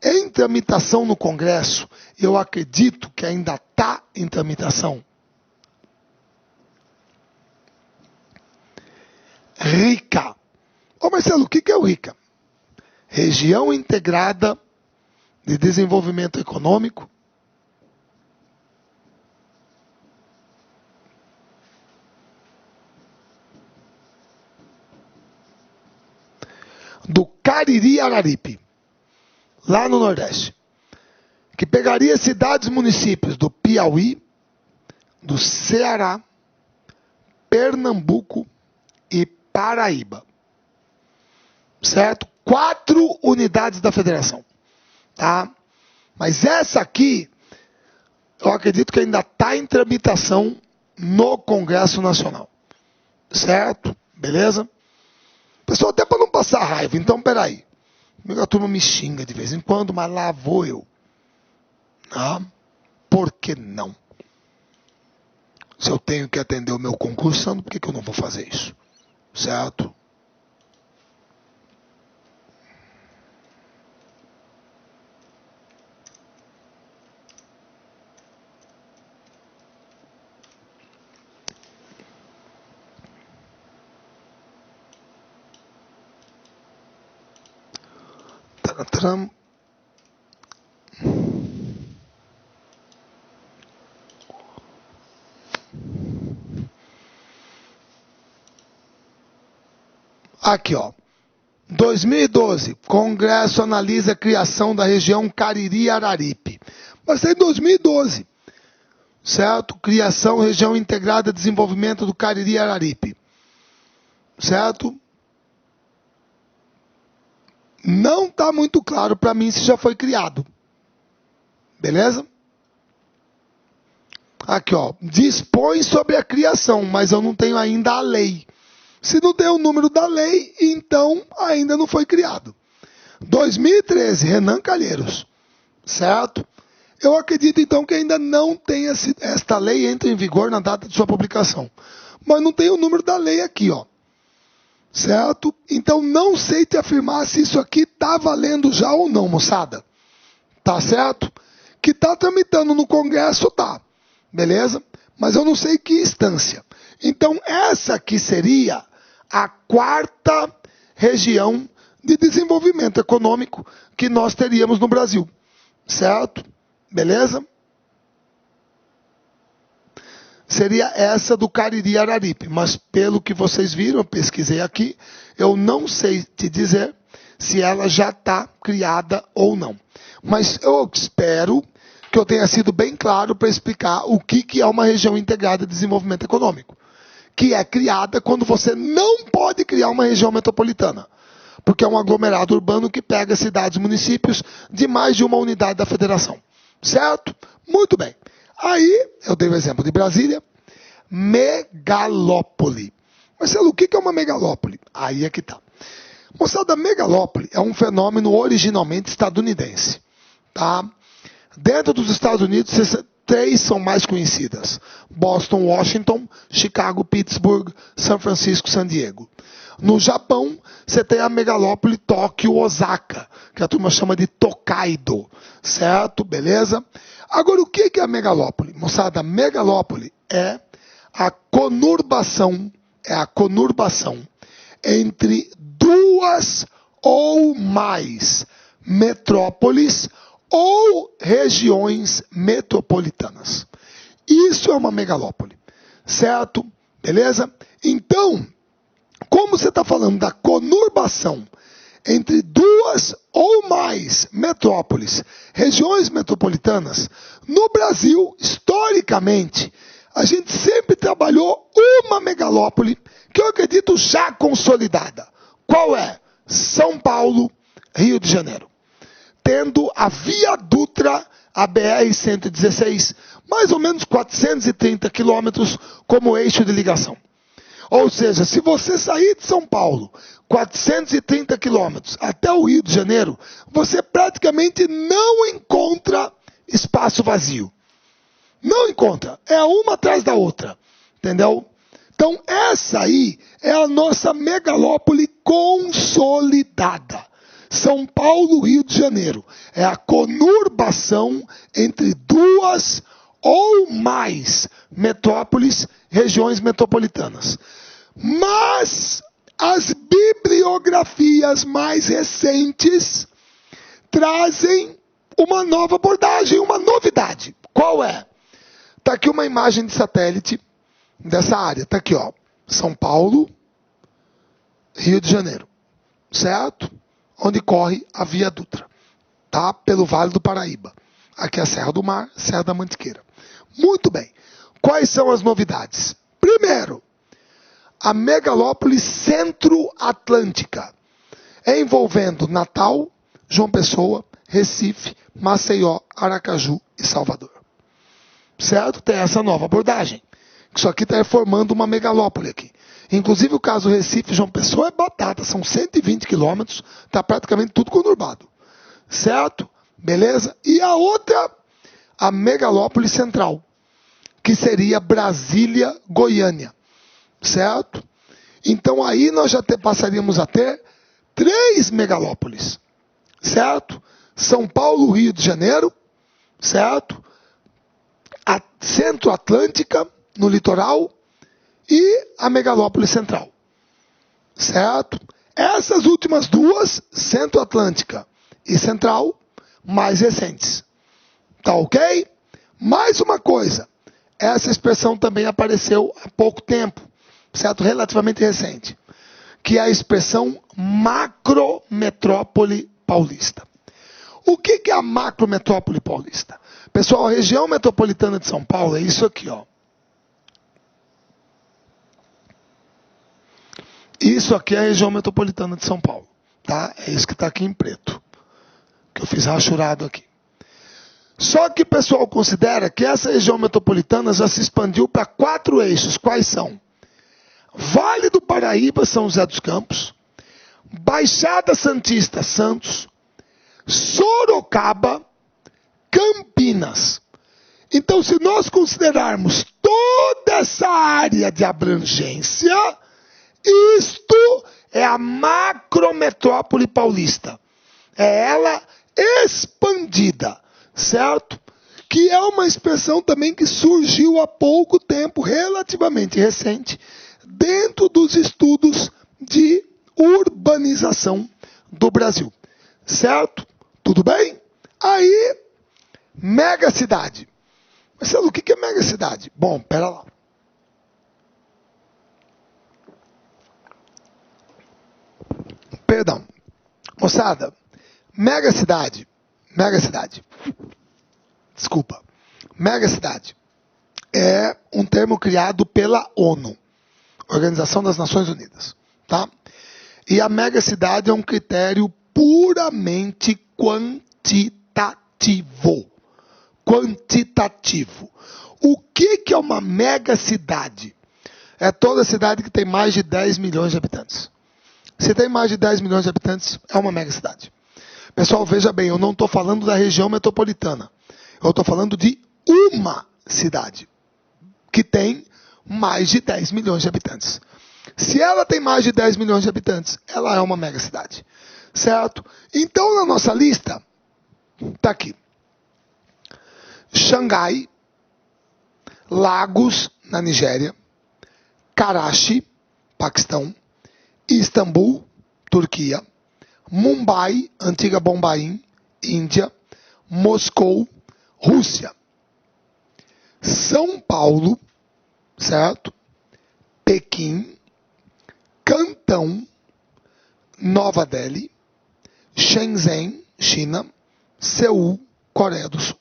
em tramitação no Congresso, eu acredito que ainda está em tramitação. RICA. Ô Marcelo, o que é o RICA? Região Integrada de Desenvolvimento Econômico do Cariri Araripe, lá no Nordeste, que pegaria cidades e municípios do Piauí, do Ceará, Pernambuco e Paraíba. Certo? 4 unidades da federação. Tá? Mas essa aqui, eu acredito que ainda está em tramitação no Congresso Nacional. Certo? Beleza? Pessoal, até para não passar raiva, então peraí. A turma me xinga de vez em quando, mas lá vou eu. Ah, por que não? Se eu tenho que atender o meu concursando, por que eu não vou fazer isso? Certo? Aqui, ó. 2012, Congresso analisa a criação da região Cariri-Araripe. Mas é em 2012. Certo? Criação, região integrada de desenvolvimento do Cariri-Araripe. Certo? Não está muito claro para mim se já foi criado. Beleza? Aqui, ó. Dispõe sobre a criação, mas eu não tenho ainda a lei. Se não tem o número da lei, então ainda não foi criado. 2013, Renan Calheiros. Certo? Eu acredito, então, que ainda não tem esta lei entra em vigor na data de sua publicação. Mas não tem o número da lei aqui, ó. Certo? Então, não sei te afirmar se isso aqui está valendo já ou não, moçada. Tá certo? Que está tramitando no Congresso, tá. Beleza? Mas eu não sei que instância. Então, essa aqui seria a 4ª região de desenvolvimento econômico que nós teríamos no Brasil. Certo? Beleza? Seria essa do Cariri Araripe. Mas pelo que vocês viram, eu pesquisei aqui, eu não sei te dizer se ela já está criada ou não. Mas eu espero que eu tenha sido bem claro para explicar o que é uma região integrada de desenvolvimento econômico. Que é criada quando você não pode criar uma região metropolitana. Porque é um aglomerado urbano que pega cidades e municípios de mais de uma unidade da federação. Certo? Muito bem. Aí, eu dei o exemplo de Brasília. Megalópole. Marcelo, o que é uma megalópole? Aí é que tá. Moçada, megalópole é um fenômeno originalmente estadunidense. Tá? Dentro dos Estados Unidos, 3 são mais conhecidas. Boston, Washington, Chicago, Pittsburgh, São Francisco, San Diego. No Japão, você tem a megalópole Tóquio, Osaka, que a turma chama de Tokaido. Certo? Beleza? Agora, o que é a megalópole? Moçada, a megalópole é a conurbação entre 2 ou mais metrópoles ou regiões metropolitanas. Isso é uma megalópole. Certo? Beleza? Então, como você está falando da conurbação entre 2 ou mais metrópoles, regiões metropolitanas, no Brasil, historicamente, a gente sempre trabalhou uma megalópole que eu acredito já consolidada. Qual é? São Paulo, Rio de Janeiro. Tendo a Via Dutra, a BR-116, mais ou menos 430 quilômetros como eixo de ligação. Ou seja, se você sair de São Paulo, 430 quilômetros até o Rio de Janeiro, você praticamente não encontra espaço vazio. Não encontra. É uma atrás da outra. Entendeu? Então, essa aí é a nossa megalópole consolidada. São Paulo, Rio de Janeiro. É a conurbação entre 2 ou mais metrópoles, regiões metropolitanas. Mas as bibliografias mais recentes trazem uma nova abordagem, uma novidade. Qual é? Está aqui uma imagem de satélite dessa área. Está aqui, ó. São Paulo, Rio de Janeiro. Certo? Onde corre a Via Dutra. Tá? Pelo Vale do Paraíba. Aqui é a Serra do Mar, Serra da Mantiqueira. Muito bem. Quais são as novidades? Primeiro, a megalópole centro-atlântica, envolvendo Natal, João Pessoa, Recife, Maceió, Aracaju e Salvador. Certo? Tem essa nova abordagem. Isso aqui está formando uma megalópole aqui. Inclusive o caso Recife, João Pessoa é batata, são 120 quilômetros, está praticamente tudo conurbado. Certo? Beleza? E a outra, a megalópole central, que seria Brasília, Goiânia. Certo? Então aí nós já passaríamos a ter 3 megalópoles. Certo? São Paulo, Rio de Janeiro. Certo? A Centro-Atlântica, no litoral. E a megalópole central. Certo? Essas últimas 2, Centro-Atlântica e Central, mais recentes. Tá ok? Mais uma coisa. Essa expressão também apareceu há pouco tempo. Certo? Relativamente recente. Que é a expressão macrometrópole paulista. O que é a macrometrópole paulista? Pessoal, a região metropolitana de São Paulo é isso aqui, ó. Isso aqui é a região metropolitana de São Paulo. Tá? É isso que está aqui em preto. Que eu fiz rachurado aqui. Só que o pessoal considera que essa região metropolitana já se expandiu para 4 eixos. Quais são? Vale do Paraíba, São José dos Campos. Baixada Santista, Santos, Sorocaba, Campinas. Então, se nós considerarmos toda essa área de abrangência, isto é a macrometrópole paulista. É ela expandida, certo? Que é uma expressão também que surgiu há pouco tempo, relativamente recente, dentro dos estudos de urbanização do Brasil. Certo? Tudo bem? Aí, megacidade. Marcelo, o que é megacidade? Bom, pera lá. Perdão. Moçada, megacidade. Desculpa. Megacidade é um termo criado pela ONU, Organização das Nações Unidas, tá? E a megacidade é um critério puramente quantitativo. O que é uma megacidade? É toda cidade que tem mais de 10 milhões de habitantes. Se tem mais de 10 milhões de habitantes, é uma megacidade. Pessoal, veja bem, eu não estou falando da região metropolitana. Eu estou falando de uma cidade que tem mais de 10 milhões de habitantes. Se ela tem mais de 10 milhões de habitantes, ela é uma megacidade. Certo? Então, na nossa lista, está aqui. Xangai, Lagos, na Nigéria, Karachi, Paquistão, Istambul, Turquia, Mumbai, antiga Bombaim, Índia, Moscou, Rússia, São Paulo, certo? Pequim, Cantão, Nova Delhi, Shenzhen, China, Seul, Coreia do Sul.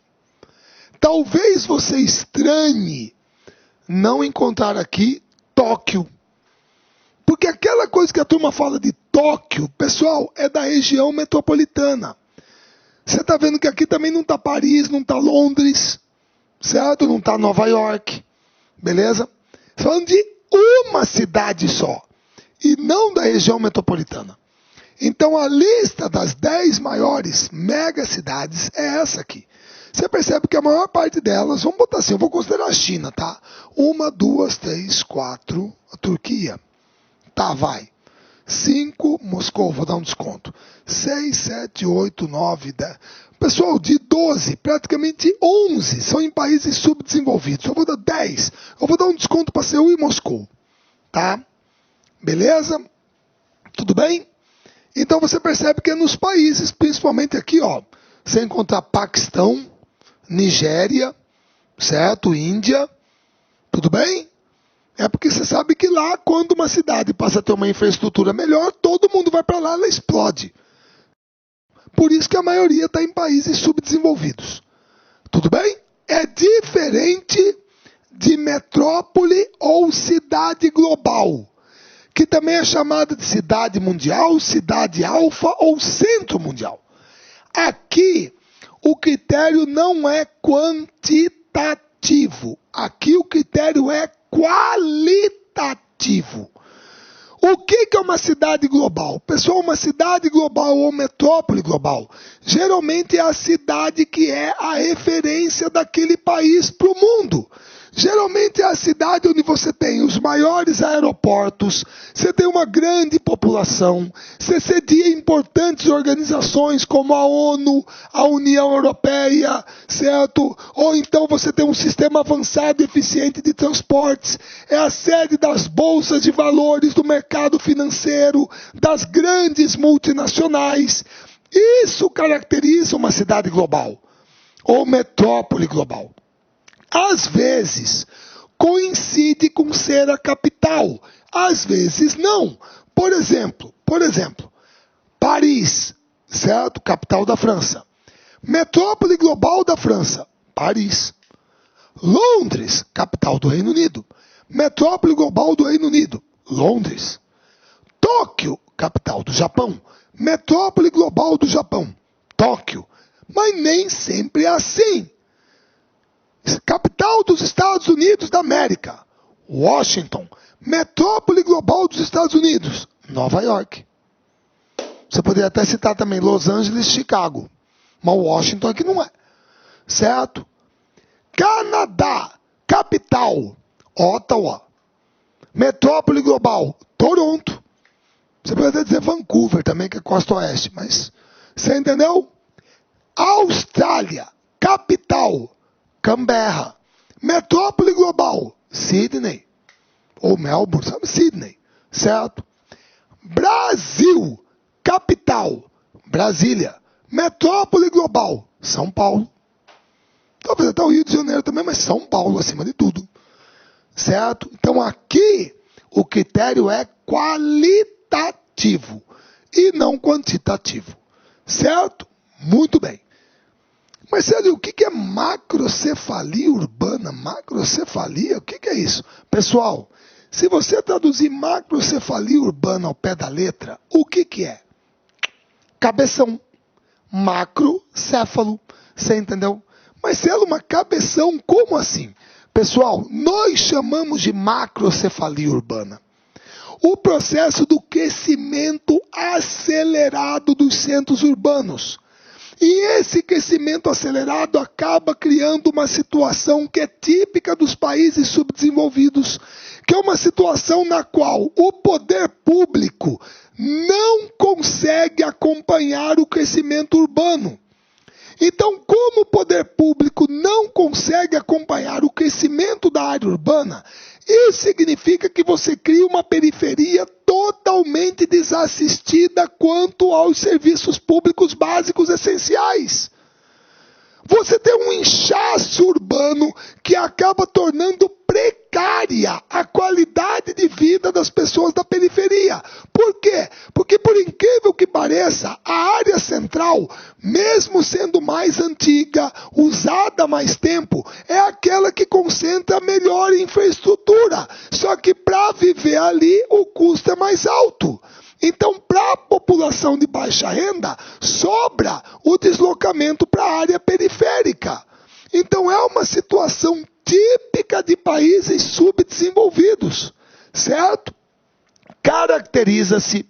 Talvez você estranhe não encontrar aqui Tóquio. Porque aquela coisa que a turma fala de Tóquio, pessoal, é da região metropolitana. Você está vendo que aqui também não está Paris, não está Londres, certo? Não está Nova York, beleza? Falando de uma cidade só, e não da região metropolitana. Então a lista das 10 maiores megacidades é essa aqui. Você percebe que a maior parte delas, vamos botar assim, eu vou considerar a China, tá? 1, 2, 3, 4, a Turquia. Tá, vai. 5, Moscou, vou dar um desconto. 6, 7, 8, 9, 10. Pessoal, de 12, praticamente 11 são em países subdesenvolvidos. Eu vou dar 10. Eu vou dar um desconto para Seul e Moscou. Tá? Beleza? Tudo bem? Então você percebe que é nos países, principalmente aqui, ó, você encontrar Paquistão, Nigéria, certo? Índia, tudo bem? É porque você sabe que lá, quando uma cidade passa a ter uma infraestrutura melhor, todo mundo vai para lá, ela explode. Por isso que a maioria está em países subdesenvolvidos. Tudo bem? É diferente de metrópole ou cidade global, que também é chamada de cidade mundial, cidade alfa ou centro mundial. Aqui, o critério não é quantitativo. Aqui o critério é qualitativo. O que é uma cidade global? Pessoal, uma cidade global ou metrópole global, geralmente é a cidade que é a referência daquele país para o mundo. Geralmente é a cidade onde você tem os maiores aeroportos, você tem uma grande população, você cedia importantes organizações como a ONU, a União Europeia, certo? Ou então você tem um sistema avançado e eficiente de transportes, é a sede das bolsas de valores do mercado financeiro, das grandes multinacionais. Isso caracteriza uma cidade global, ou metrópole global. Às vezes, coincide com ser a capital. Às vezes, não. Por exemplo, Paris, certo? Capital da França. Metrópole global da França, Paris. Londres, capital do Reino Unido. Metrópole global do Reino Unido, Londres. Tóquio, capital do Japão. Metrópole global do Japão, Tóquio. Mas nem sempre é assim. Capital dos Estados Unidos da América, Washington. Metrópole global dos Estados Unidos, Nova York. Você poderia até citar também Los Angeles, Chicago. Mas Washington aqui não é. Certo? Canadá, capital, Ottawa. Metrópole global, Toronto. Você pode até dizer Vancouver também, que é costa oeste, mas você entendeu? Austrália, capital, Canberra. Metrópole global, Sydney. Ou Melbourne, sabe? Sydney, certo? Brasil, capital, Brasília. Metrópole global, São Paulo. Talvez até o Rio de Janeiro também, mas São Paulo acima de tudo. Certo? Então aqui o critério é qualitativo e não quantitativo. Certo? Muito bem. Mas sério, o que é macrocefalia urbana? Macrocefalia? O que é isso? Pessoal, se você traduzir macrocefalia urbana ao pé da letra, o que é? Cabeção. Macrocéfalo. Você entendeu? Mas se ela é uma cabeção, como assim? Pessoal, nós chamamos de macrocefalia urbana o processo do crescimento acelerado dos centros urbanos. E esse crescimento acelerado acaba criando uma situação que é típica dos países subdesenvolvidos, que é uma situação na qual o poder público não consegue acompanhar o crescimento urbano. Então, como o poder público não consegue acompanhar o crescimento da área urbana, isso significa que você cria uma periferia totalmente desassistida quanto aos serviços públicos básicos essenciais. Você tem um inchaço urbano que acaba tornando precária a qualidade de vida das pessoas da periferia. Por quê? Porque, por incrível que pareça, a área central, mesmo sendo mais antiga, usada há mais tempo, é aquela que concentra a melhor infraestrutura. Só que para viver ali, o custo é mais alto. Então, para a população de baixa renda, sobra o deslocamento para a área periférica. Então, é uma situação típica de países subdesenvolvidos, certo? Caracteriza-se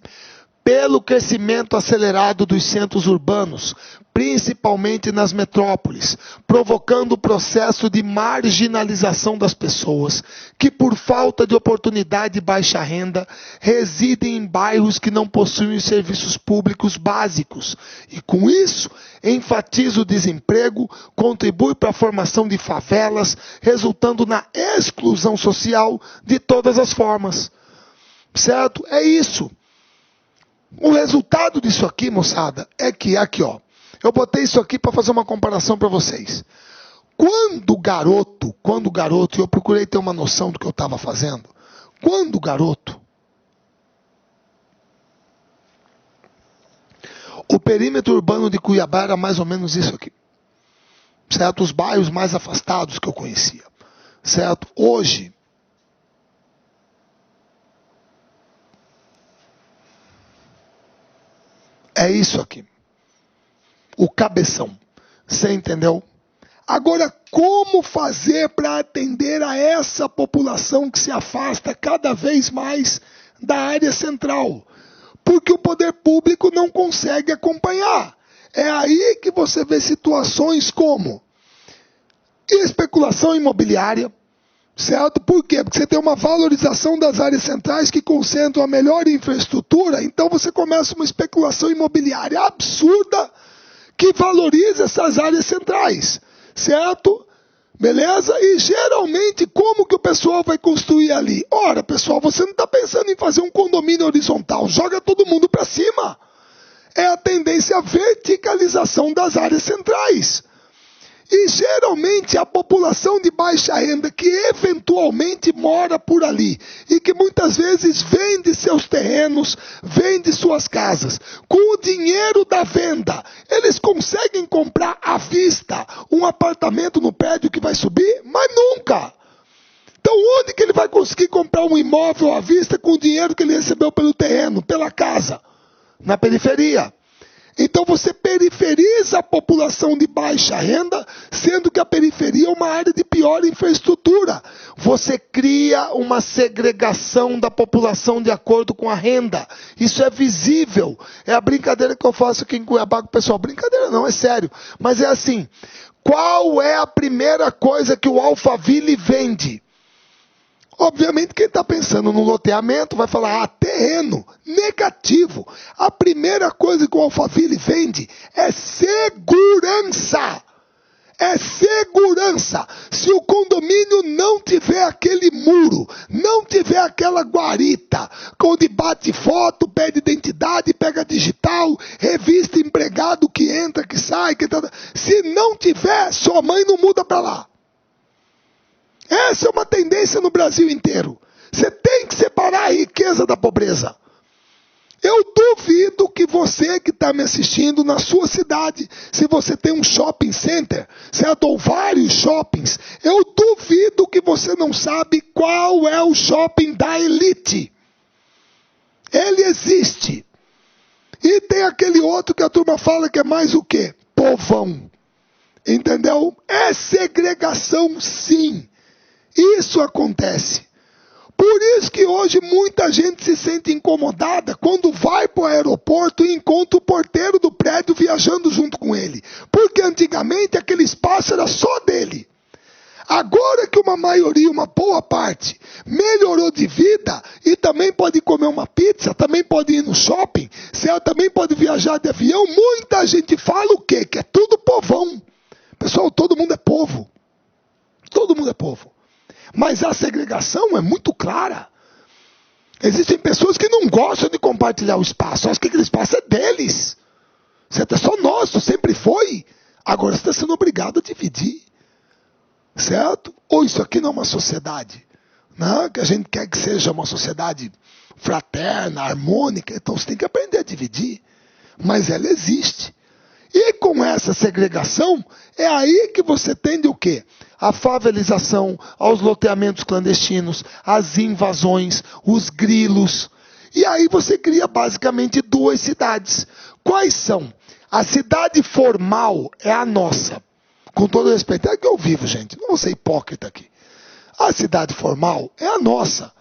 pelo crescimento acelerado dos centros urbanos, principalmente nas metrópoles, provocando o processo de marginalização das pessoas, que por falta de oportunidade e baixa renda, residem em bairros que não possuem os serviços públicos básicos. E com isso, enfatiza o desemprego, contribui para a formação de favelas, resultando na exclusão social de todas as formas. Certo? É isso. O resultado disso aqui, moçada, é que, aqui ó, eu botei isso aqui para fazer uma comparação para vocês. Quando garoto, eu procurei ter uma noção do que eu estava fazendo, quando garoto, o perímetro urbano de Cuiabá era mais ou menos isso aqui. Certo? Os bairros mais afastados que eu conhecia. Certo? Hoje, é isso aqui. O cabeção. Você entendeu? Agora, como fazer para atender a essa população que se afasta cada vez mais da área central? Porque o poder público não consegue acompanhar. É aí que você vê situações como especulação imobiliária. Certo? Por quê? Porque você tem uma valorização das áreas centrais que concentram a melhor infraestrutura, então você começa uma especulação imobiliária absurda que valoriza essas áreas centrais. Certo? Beleza? E geralmente, como que o pessoal vai construir ali? Ora, pessoal, você não está pensando em fazer um condomínio horizontal, joga todo mundo para cima. É a tendência à verticalização das áreas centrais. E geralmente a população de baixa renda que eventualmente mora por ali e que muitas vezes vende seus terrenos, vende suas casas, com o dinheiro da venda, eles conseguem comprar à vista um apartamento no prédio que vai subir? Mas nunca! Então onde que ele vai conseguir comprar um imóvel à vista com o dinheiro que ele recebeu pelo terreno, pela casa? Na periferia. Então você periferiza a população de baixa renda, sendo que a periferia é uma área de pior infraestrutura. Você cria uma segregação da população de acordo com a renda. Isso é visível. É a brincadeira que eu faço aqui em Cuiabá com o pessoal. Brincadeira não, é sério. Mas é assim, qual é a primeira coisa que o Alphaville vende? Obviamente quem está pensando no loteamento vai falar, terreno, negativo. A primeira coisa que o Alphaville vende é segurança. É segurança. Se o condomínio não tiver aquele muro, não tiver aquela guarita, onde bate foto, pede identidade, pega digital, revista empregado que entra, que sai, se não tiver, sua mãe não muda para lá. Essa é uma tendência no Brasil inteiro. Você tem que separar a riqueza da pobreza. Eu duvido que você que está me assistindo na sua cidade, se você tem um shopping center, certo? Ou vários shoppings, eu duvido que você não sabe qual é o shopping da elite. Ele existe. E tem aquele outro que a turma fala que é mais o quê? Povão. Entendeu? É segregação, sim. Isso acontece. Por isso que hoje muita gente se sente incomodada quando vai para o aeroporto e encontra o porteiro do prédio viajando junto com ele. Porque antigamente aquele espaço era só dele. Agora que uma maioria, uma boa parte, melhorou de vida e também pode comer uma pizza, também pode ir no shopping, também pode viajar de avião, muita gente fala o quê? Que é tudo povão. Pessoal, todo mundo é povo. Todo mundo é povo. Mas a segregação é muito clara. Existem pessoas que não gostam de compartilhar o espaço. Acham que aquele espaço é deles. Certo? É só nosso, sempre foi. Agora você está sendo obrigado a dividir. Certo? Ou isso aqui não é uma sociedade, né? Que a gente quer que seja uma sociedade fraterna, harmônica. Então você tem que aprender a dividir. Mas ela existe. E com essa segregação, é aí que você tende o quê? A favelização, aos loteamentos clandestinos, as invasões, os grilos. E aí você cria basicamente duas cidades. Quais são? A cidade formal é a nossa. Com todo respeito, é que eu vivo, gente. Não vou ser hipócrita aqui. A cidade formal é a nossa.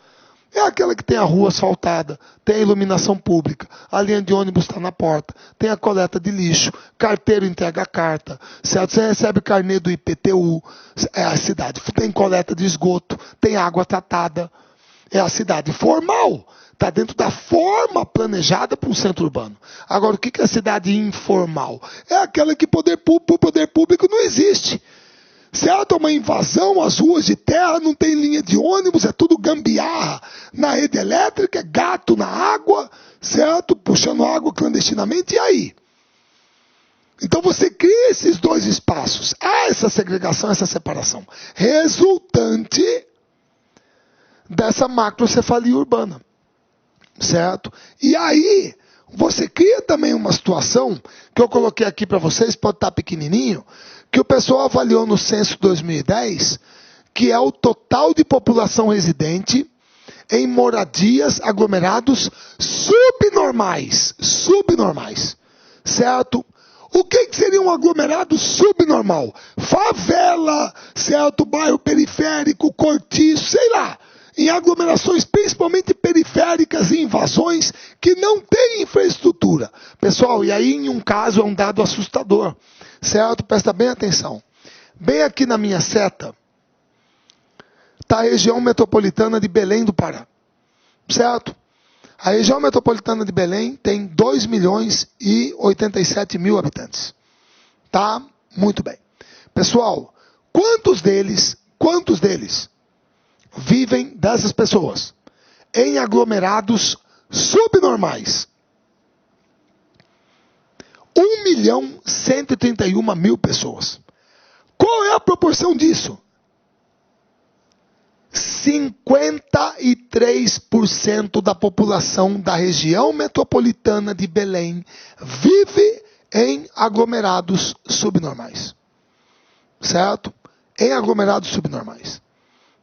É aquela que tem a rua asfaltada, tem a iluminação pública, a linha de ônibus está na porta, tem a coleta de lixo, carteiro entrega a carta, certo? Você recebe carnê do IPTU, é a cidade. Tem coleta de esgoto, tem água tratada. É a cidade formal. Está dentro da forma planejada para um centro urbano. Agora, o que é a cidade informal? É aquela que poder público não existe. Certo? Uma invasão, as ruas de terra, não tem linha de ônibus, é tudo gambiarra na rede elétrica, é gato na água, certo? Puxando água clandestinamente, e aí? Então você cria esses dois espaços. Há essa segregação, essa separação, resultante dessa macrocefalia urbana, certo? E aí você cria também uma situação, que eu coloquei aqui para vocês, pode estar pequenininho, que o pessoal avaliou no censo 2010, que é o total de população residente em moradias, aglomerados subnormais, certo? O que seria um aglomerado subnormal? Favela, certo? Bairro periférico, cortiço, sei lá. Em aglomerações principalmente periféricas e invasões que não têm infraestrutura. Pessoal, e aí em um caso é um dado assustador. Certo? Presta bem atenção. Bem aqui na minha seta, está a região metropolitana de Belém do Pará. Certo? A região metropolitana de Belém tem 2.087.000 habitantes. Tá? Muito bem. Pessoal, quantos deles vivem dessas pessoas em aglomerados subnormais? 1.131.000 pessoas. Qual é a proporção disso? 53% da população da região metropolitana de Belém vive em aglomerados subnormais. Certo? Em aglomerados subnormais.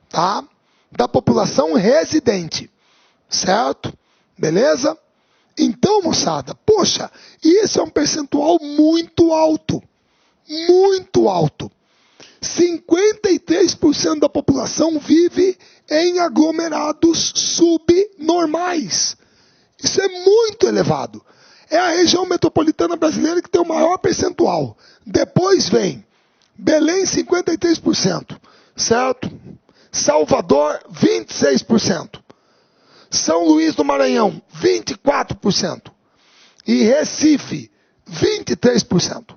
Tá? Da população residente. Certo? Beleza? Então, moçada, poxa, esse é um percentual muito alto. Muito alto. 53% da população vive em aglomerados subnormais. Isso é muito elevado. É a região metropolitana brasileira que tem o maior percentual. Depois vem Belém, 53%, certo? Salvador, 26%. São Luís do Maranhão, 24%. E Recife, 23%.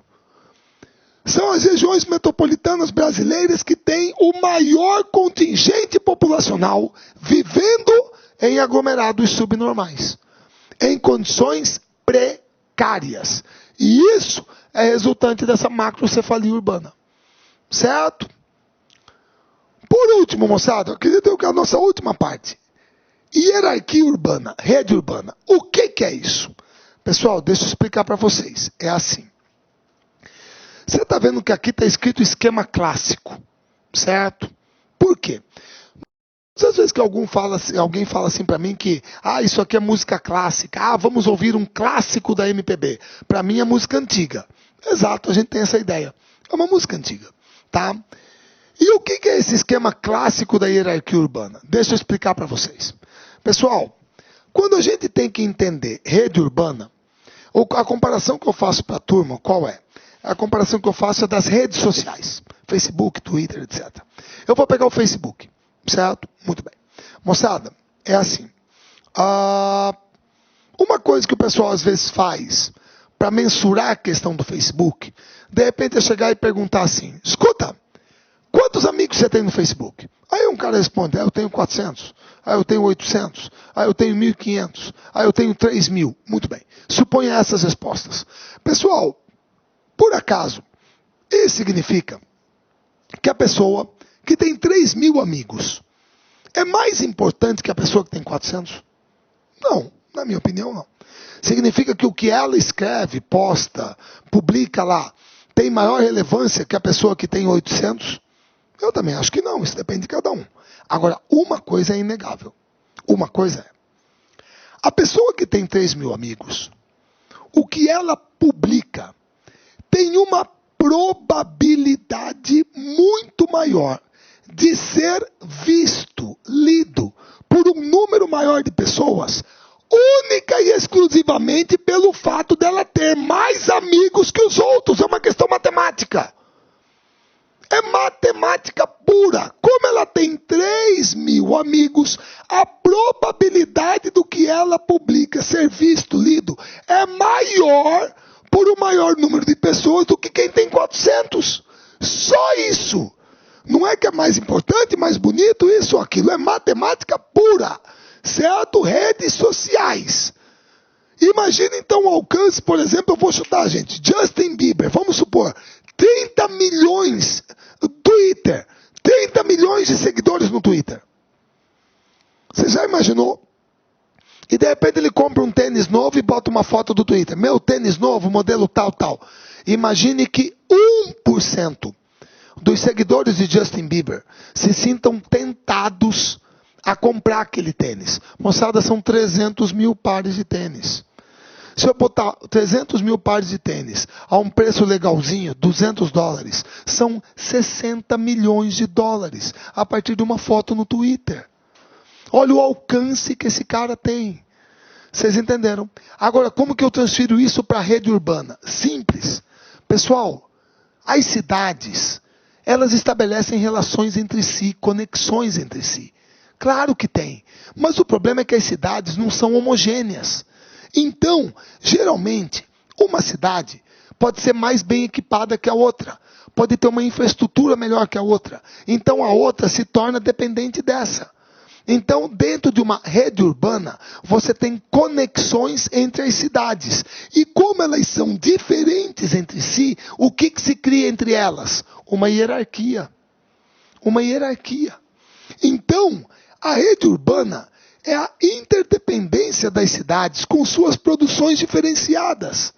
São as regiões metropolitanas brasileiras que têm o maior contingente populacional vivendo em aglomerados subnormais, em condições precárias. E isso é resultante dessa macrocefalia urbana. Certo? Por último, moçada, eu queria ter a nossa última parte. Hierarquia urbana, rede urbana. O que é isso? Pessoal, deixa eu explicar para vocês. É assim. Você está vendo que aqui está escrito esquema clássico, certo? Por quê? Às vezes que alguém fala assim para mim que isso aqui é música clássica, vamos ouvir um clássico da MPB. Para mim é música antiga. Exato, a gente tem essa ideia. É uma música antiga, tá? E o que é esse esquema clássico da hierarquia urbana? Deixa eu explicar para vocês. Pessoal, quando a gente tem que entender rede urbana, a comparação que eu faço para a turma, qual é? A comparação que eu faço é das redes sociais. Facebook, Twitter, etc. Eu vou pegar o Facebook, certo? Muito bem. Moçada, é assim. Uma coisa que o pessoal às vezes faz para mensurar a questão do Facebook, de repente é chegar e perguntar assim, escuta, quantos amigos você tem no Facebook? Aí um cara responde, eu tenho 400, aí eu tenho 800, aí eu tenho 1.500, aí eu tenho 3.000. Muito bem. Suponha essas respostas. Pessoal, por acaso, isso significa que a pessoa que tem 3.000 amigos é mais importante que a pessoa que tem 400? Não, na minha opinião não. Significa que o que ela escreve, posta, publica lá, tem maior relevância que a pessoa que tem 800? Eu também acho que não, isso depende de cada um. Agora, uma coisa é inegável. Uma coisa é, a pessoa que tem 3.000 amigos, o que ela publica tem uma probabilidade muito maior de ser visto, lido por um número maior de pessoas, única e exclusivamente pelo fato dela ter mais amigos que os outros. É uma questão matemática. É matemática pura. Como ela tem 3.000 amigos, a probabilidade do que ela publica ser visto, lido, é maior por um maior número de pessoas do que quem tem 400. Só isso. Não é que é mais importante, mais bonito, isso ou aquilo. É matemática pura. Certo? Redes sociais. Imagina então o alcance, por exemplo, eu vou chutar, gente, Justin Bieber, vamos supor, 30 milhões no Twitter, 30 milhões de seguidores no Twitter. Você já imaginou? E de repente ele compra um tênis novo e bota uma foto do Twitter. Meu tênis novo, modelo tal, tal. Imagine que 1% dos seguidores de Justin Bieber se sintam tentados a comprar aquele tênis. Moçada, são 300.000 pares de tênis. Se eu botar 300.000 pares de tênis a um preço legalzinho, $200, são 60 milhões de dólares a partir de uma foto no Twitter. Olha o alcance que esse cara tem. Vocês entenderam? Agora, como que eu transfiro isso para a rede urbana? Simples. Pessoal, as cidades, elas estabelecem relações entre si, conexões entre si. Claro que tem. Mas o problema é que as cidades não são homogêneas. Então, geralmente, uma cidade pode ser mais bem equipada que a outra. Pode ter uma infraestrutura melhor que a outra. Então, a outra se torna dependente dessa. Então, dentro de uma rede urbana, você tem conexões entre as cidades. E como elas são diferentes entre si, o que se cria entre elas? Uma hierarquia. Uma hierarquia. Então, a rede urbana é a interdependência das cidades com suas produções diferenciadas.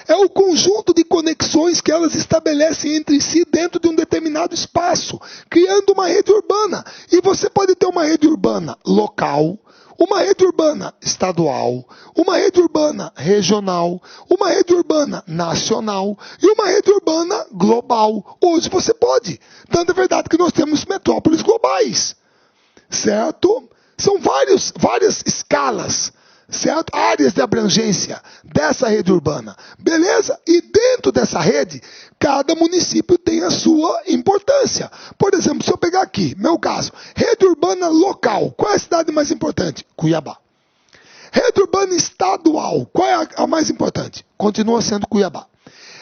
É o conjunto de conexões que elas estabelecem entre si dentro de um determinado espaço, criando uma rede urbana. E você pode ter uma rede urbana local, uma rede urbana estadual, uma rede urbana regional, uma rede urbana nacional e uma rede urbana global. Hoje você pode. Tanto é verdade que nós temos metrópoles globais, certo? São várias escalas, certo? Áreas de abrangência dessa rede urbana, beleza? E dentro dessa rede, cada município tem a sua importância. Por exemplo, se eu pegar aqui, meu caso, rede urbana local, qual é a cidade mais importante? Cuiabá. Rede urbana estadual, qual é a mais importante? Continua sendo Cuiabá.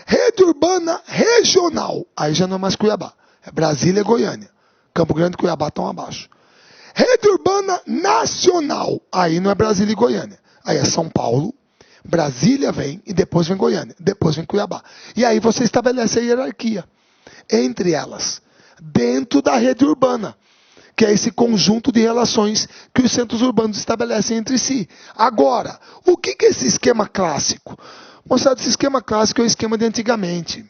Rede urbana regional, aí já não é mais Cuiabá, é Brasília e Goiânia. Campo Grande e Cuiabá estão abaixo. Rede urbana nacional, aí não é Brasília e Goiânia, aí é São Paulo, Brasília vem e depois vem Goiânia, depois vem Cuiabá. E aí você estabelece a hierarquia entre elas, dentro da rede urbana, que é esse conjunto de relações que os centros urbanos estabelecem entre si. Agora, o que é esse esquema clássico? Moçada, esse esquema clássico é o esquema de antigamente.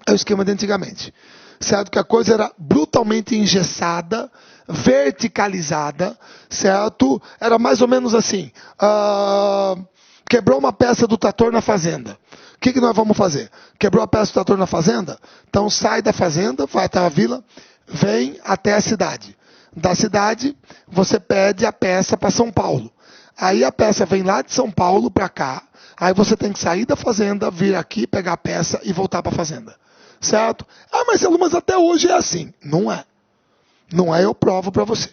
É o esquema de antigamente. Certo? Que a coisa era brutalmente engessada, verticalizada, certo? Era mais ou menos assim. Quebrou uma peça do trator na fazenda. O que nós vamos fazer? Quebrou a peça do trator na fazenda? Então sai da fazenda, vai até a vila, vem até a cidade. Da cidade, você pede a peça para São Paulo. Aí a peça vem lá de São Paulo para cá. Aí você tem que sair da fazenda, vir aqui, pegar a peça e voltar para a fazenda. Certo? Ah, Marcelo, mas até hoje é assim. Não é. Não é, eu provo para você.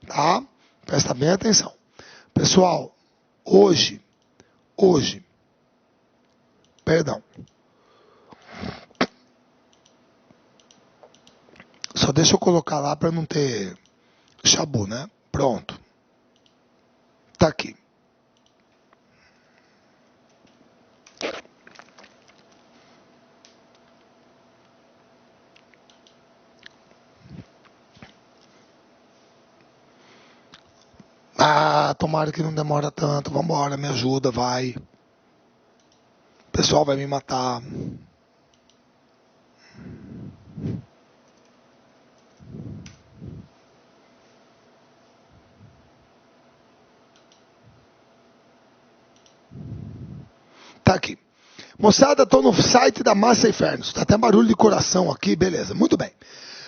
Tá? Presta bem atenção. Pessoal, hoje, perdão. Só deixa eu colocar lá para não ter chabu, né? Pronto. Tá aqui. Ah, tomara que não demora tanto. Vambora, me ajuda, vai. O pessoal vai me matar. Tá aqui. Moçada, tô no site da Massa e Fernos. Tá até barulho de coração aqui, beleza. Muito bem.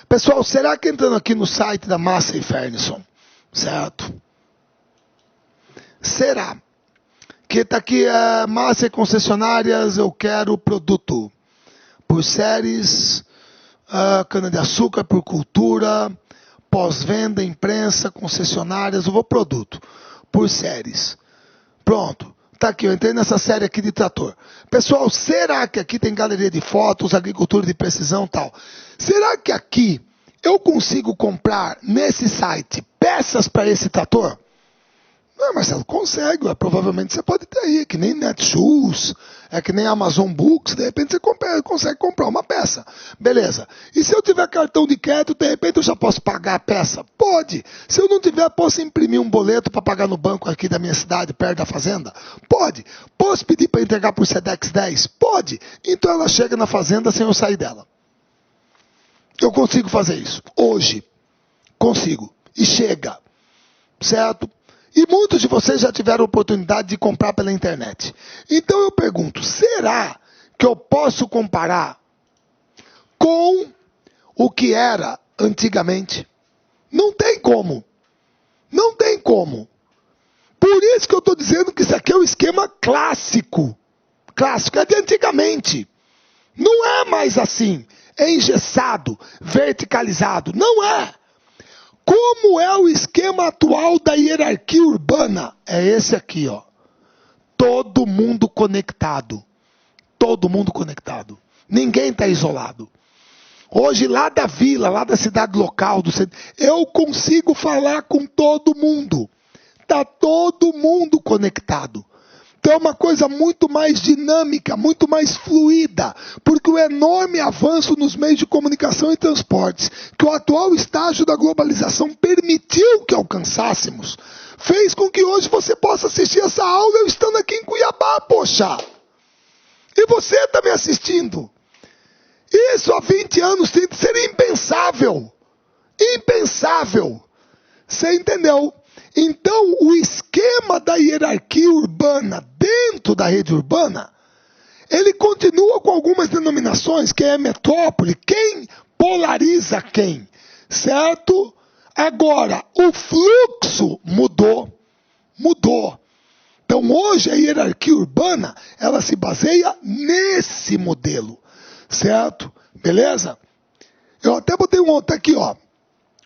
Pessoal, será que entrando aqui no site da Massa e Ferguson, certo? Será que está aqui Massa e Concessionárias, eu quero produto por séries, cana-de-açúcar por cultura, pós-venda, imprensa, concessionárias, eu vou produto por séries. Pronto, está aqui, eu entrei nessa série aqui de trator. Pessoal, será que aqui tem galeria de fotos, agricultura de precisão e tal? Será que aqui eu consigo comprar nesse site peças para esse trator? Não, Marcelo, consegue, provavelmente você pode ter aí, que nem Netshoes, é que nem Amazon Books, de repente você consegue comprar uma peça. Beleza. E se eu tiver cartão de crédito, de repente eu já posso pagar a peça? Pode. Se eu não tiver, posso imprimir um boleto para pagar no banco aqui da minha cidade, perto da fazenda? Pode. Posso pedir para entregar por Sedex 10? Pode. Então ela chega na fazenda sem eu sair dela. Eu consigo fazer isso. Hoje. Consigo. E chega. Certo? E muitos de vocês já tiveram a oportunidade de comprar pela internet. Então eu pergunto, será que eu posso comparar com o que era antigamente? Não tem como. Não tem como. Por isso que eu estou dizendo que isso aqui é o esquema clássico. Clássico, é de antigamente. Não é mais assim. É engessado, verticalizado. Não é. Como é o esquema atual da hierarquia urbana? É esse aqui, ó. Todo mundo conectado. Todo mundo conectado. Ninguém está isolado. Hoje, lá da vila, lá da cidade local, eu consigo falar com todo mundo. Está todo mundo conectado. Então é uma coisa muito mais dinâmica, muito mais fluida, porque o enorme avanço nos meios de comunicação e transportes, que o atual estágio da globalização permitiu que alcançássemos, fez com que hoje você possa assistir essa aula eu estando aqui em Cuiabá, poxa! E você está me assistindo. Isso há 20 anos seria impensável. Impensável. Você entendeu? Então, o esquema da hierarquia urbana dentro da rede urbana, ele continua com algumas denominações, quem é metrópole, quem polariza quem, certo? Agora, o fluxo mudou. Então, hoje, a hierarquia urbana, ela se baseia nesse modelo, certo? Beleza? Eu até botei um outro aqui, ó.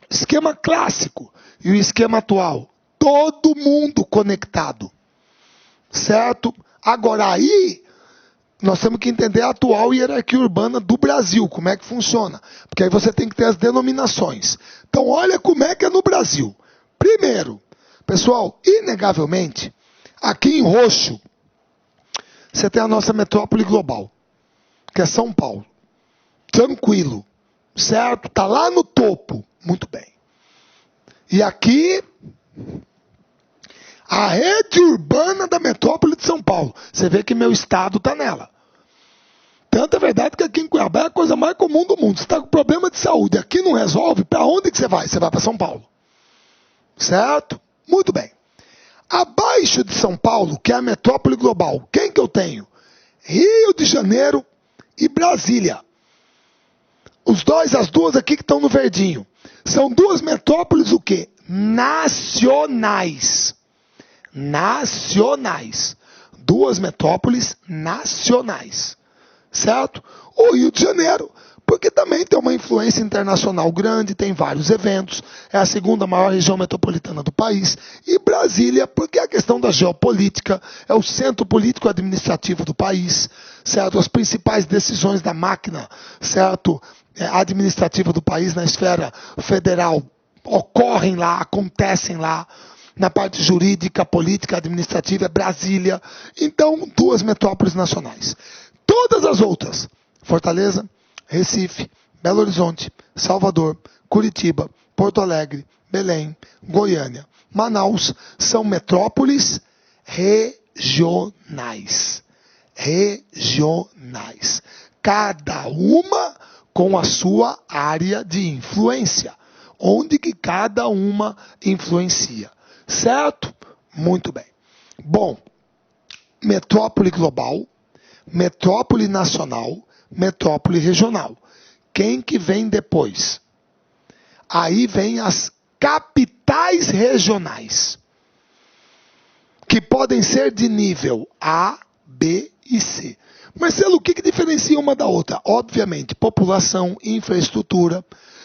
Esquema clássico e o esquema atual. Todo mundo conectado, certo? Agora, aí, nós temos que entender a atual hierarquia urbana do Brasil, como é que funciona. Porque aí você tem que ter as denominações. Então, olha como é que é no Brasil. Primeiro, pessoal, inegavelmente, aqui em roxo, você tem a nossa metrópole global, que é São Paulo. Tranquilo, certo? Está lá no topo. Muito bem. E aqui, a rede urbana da metrópole de São Paulo. Você vê que meu estado está nela. Tanto é verdade que aqui em Cuiabá é a coisa mais comum do mundo. Você está com problema de saúde, aqui não resolve, para onde que você vai? Você vai para São Paulo. Certo? Muito bem. Abaixo de São Paulo, que é a metrópole global, quem que eu tenho? Rio de Janeiro e Brasília. As duas aqui que estão no verdinho. São duas metrópoles o quê? Nacionais. Duas metrópoles nacionais. Certo? O Rio de Janeiro, porque também tem uma influência internacional grande, tem vários eventos, é a segunda maior região metropolitana do país. E Brasília, porque é a questão da geopolítica, é o centro político-administrativo do país, certo? As principais decisões da máquina, certo? Administrativa do país na esfera federal ocorrem lá, acontecem lá. Na parte jurídica, política, administrativa é Brasília. Então, duas metrópoles nacionais. Todas as outras, Fortaleza, Recife, Belo Horizonte, Salvador, Curitiba, Porto Alegre, Belém, Goiânia, Manaus, são metrópoles regionais. Cada uma com a sua área de influência. Onde que cada uma influencia. Certo? Muito bem. Bom, metrópole global, metrópole nacional, metrópole regional. Quem que vem depois? Aí vem as capitais regionais, que podem ser de nível A, B e C. Marcelo, o que diferencia uma da outra? Obviamente, população, infraestrutura.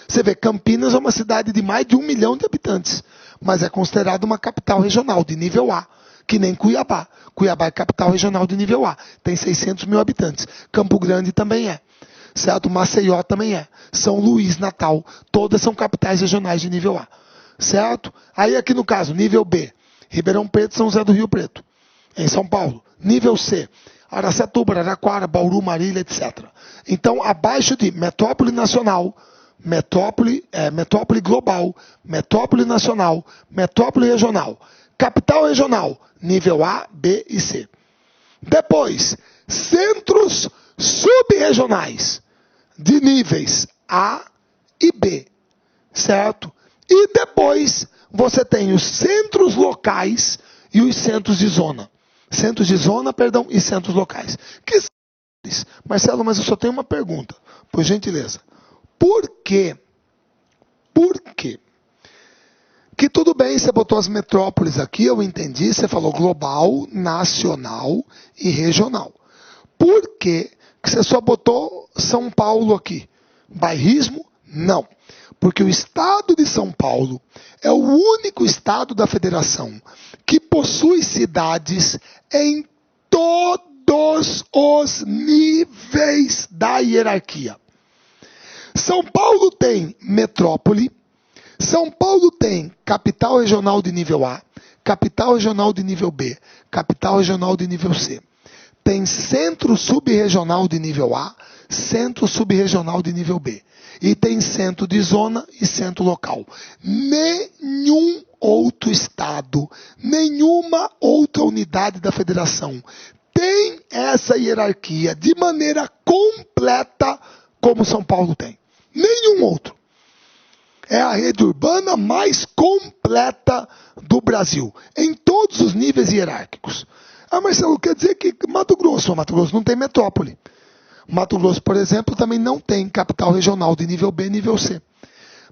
Você vê, Campinas é uma cidade de mais de 1 milhão de habitantes, mas é considerada uma capital regional de nível A, que nem Cuiabá. Cuiabá é capital regional de nível A, tem 600 mil habitantes. Campo Grande também é, certo? Maceió também é. São Luís, Natal, todas são capitais regionais de nível A, certo? Aí aqui no caso, nível B, Ribeirão Preto, São José do Rio Preto, em São Paulo. Nível C, Araçatuba, Araraquara, Bauru, Marília, etc. Então, abaixo de metrópole nacional, metrópole global, metrópole nacional, metrópole regional, capital regional, nível A, B e C. Depois, centros subregionais, de níveis A e B, certo? E depois, você tem os centros locais e os centros de zona. Centros de zona, perdão, e centros locais. Que são eles? Marcelo, mas eu só tenho uma pergunta, por gentileza. Por quê? Que tudo bem, você botou as metrópoles aqui, eu entendi, você falou global, nacional e regional. Por que você só botou São Paulo aqui? Bairrismo? Não. Porque o estado de São Paulo é o único estado da federação que possui cidades em todos os níveis da hierarquia. São Paulo tem metrópole, São Paulo tem capital regional de nível A, capital regional de nível B, capital regional de nível C. Tem centro subregional de nível A, centro subregional de nível B. E tem centro de zona e centro local. Nenhum outro estado, nenhuma outra unidade da federação tem essa hierarquia de maneira completa como São Paulo tem. Nenhum outro. é a rede urbana mais completa do Brasil, em todos os níveis hierárquicos. Ah, Marcelo, quer dizer que Mato Grosso não tem metrópole. Mato Grosso, por exemplo, também não tem capital regional de nível B e nível C.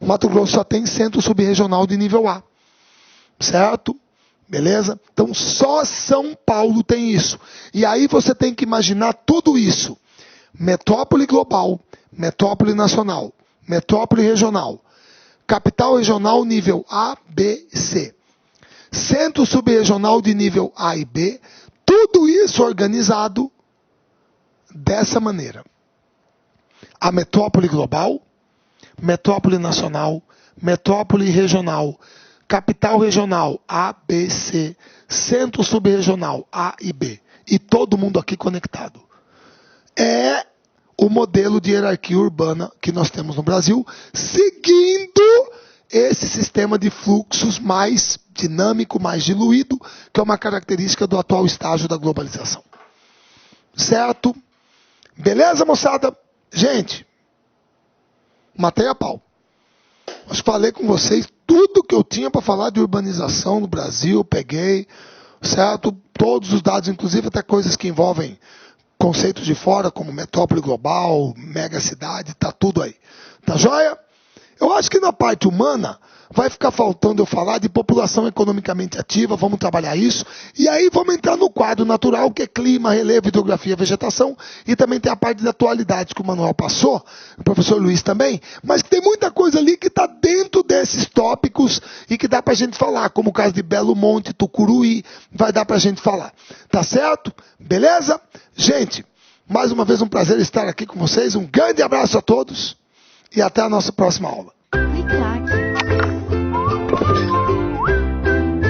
Mato Grosso só tem centro subregional de nível A. Certo? Beleza? Então só São Paulo tem isso. E aí você tem que imaginar tudo isso. Metrópole global, metrópole nacional, metrópole regional, capital regional nível A, B, C. Centro subregional de nível A e B. Tudo isso organizado dessa maneira. A metrópole global, metrópole nacional, metrópole regional, capital regional A, B, C, centro subregional A e B. E todo mundo aqui conectado. É o modelo de hierarquia urbana que nós temos no Brasil, seguindo esse sistema de fluxos mais dinâmico, mais diluído, que é uma característica do atual estágio da globalização. Certo? Beleza, moçada? Gente, matei a pau. Mas falei com vocês tudo que eu tinha para falar de urbanização no Brasil, peguei, certo? Todos os dados, inclusive até coisas que envolvem conceitos de fora, como metrópole global, mega cidade, tá tudo aí. Tá joia? Eu acho que na parte humana vai ficar faltando eu falar de população economicamente ativa, vamos trabalhar isso, e aí vamos entrar no quadro natural, que é clima, relevo, hidrografia, vegetação, e também tem a parte da atualidade que o Manuel passou, o professor Luiz também, mas que tem muita coisa ali que está dentro desses tópicos e que dá para a gente falar, como o caso de Belo Monte, Tucuruí, vai dar para a gente falar. Tá certo? Beleza? Gente, mais uma vez um prazer estar aqui com vocês, um grande abraço a todos, e até a nossa próxima aula.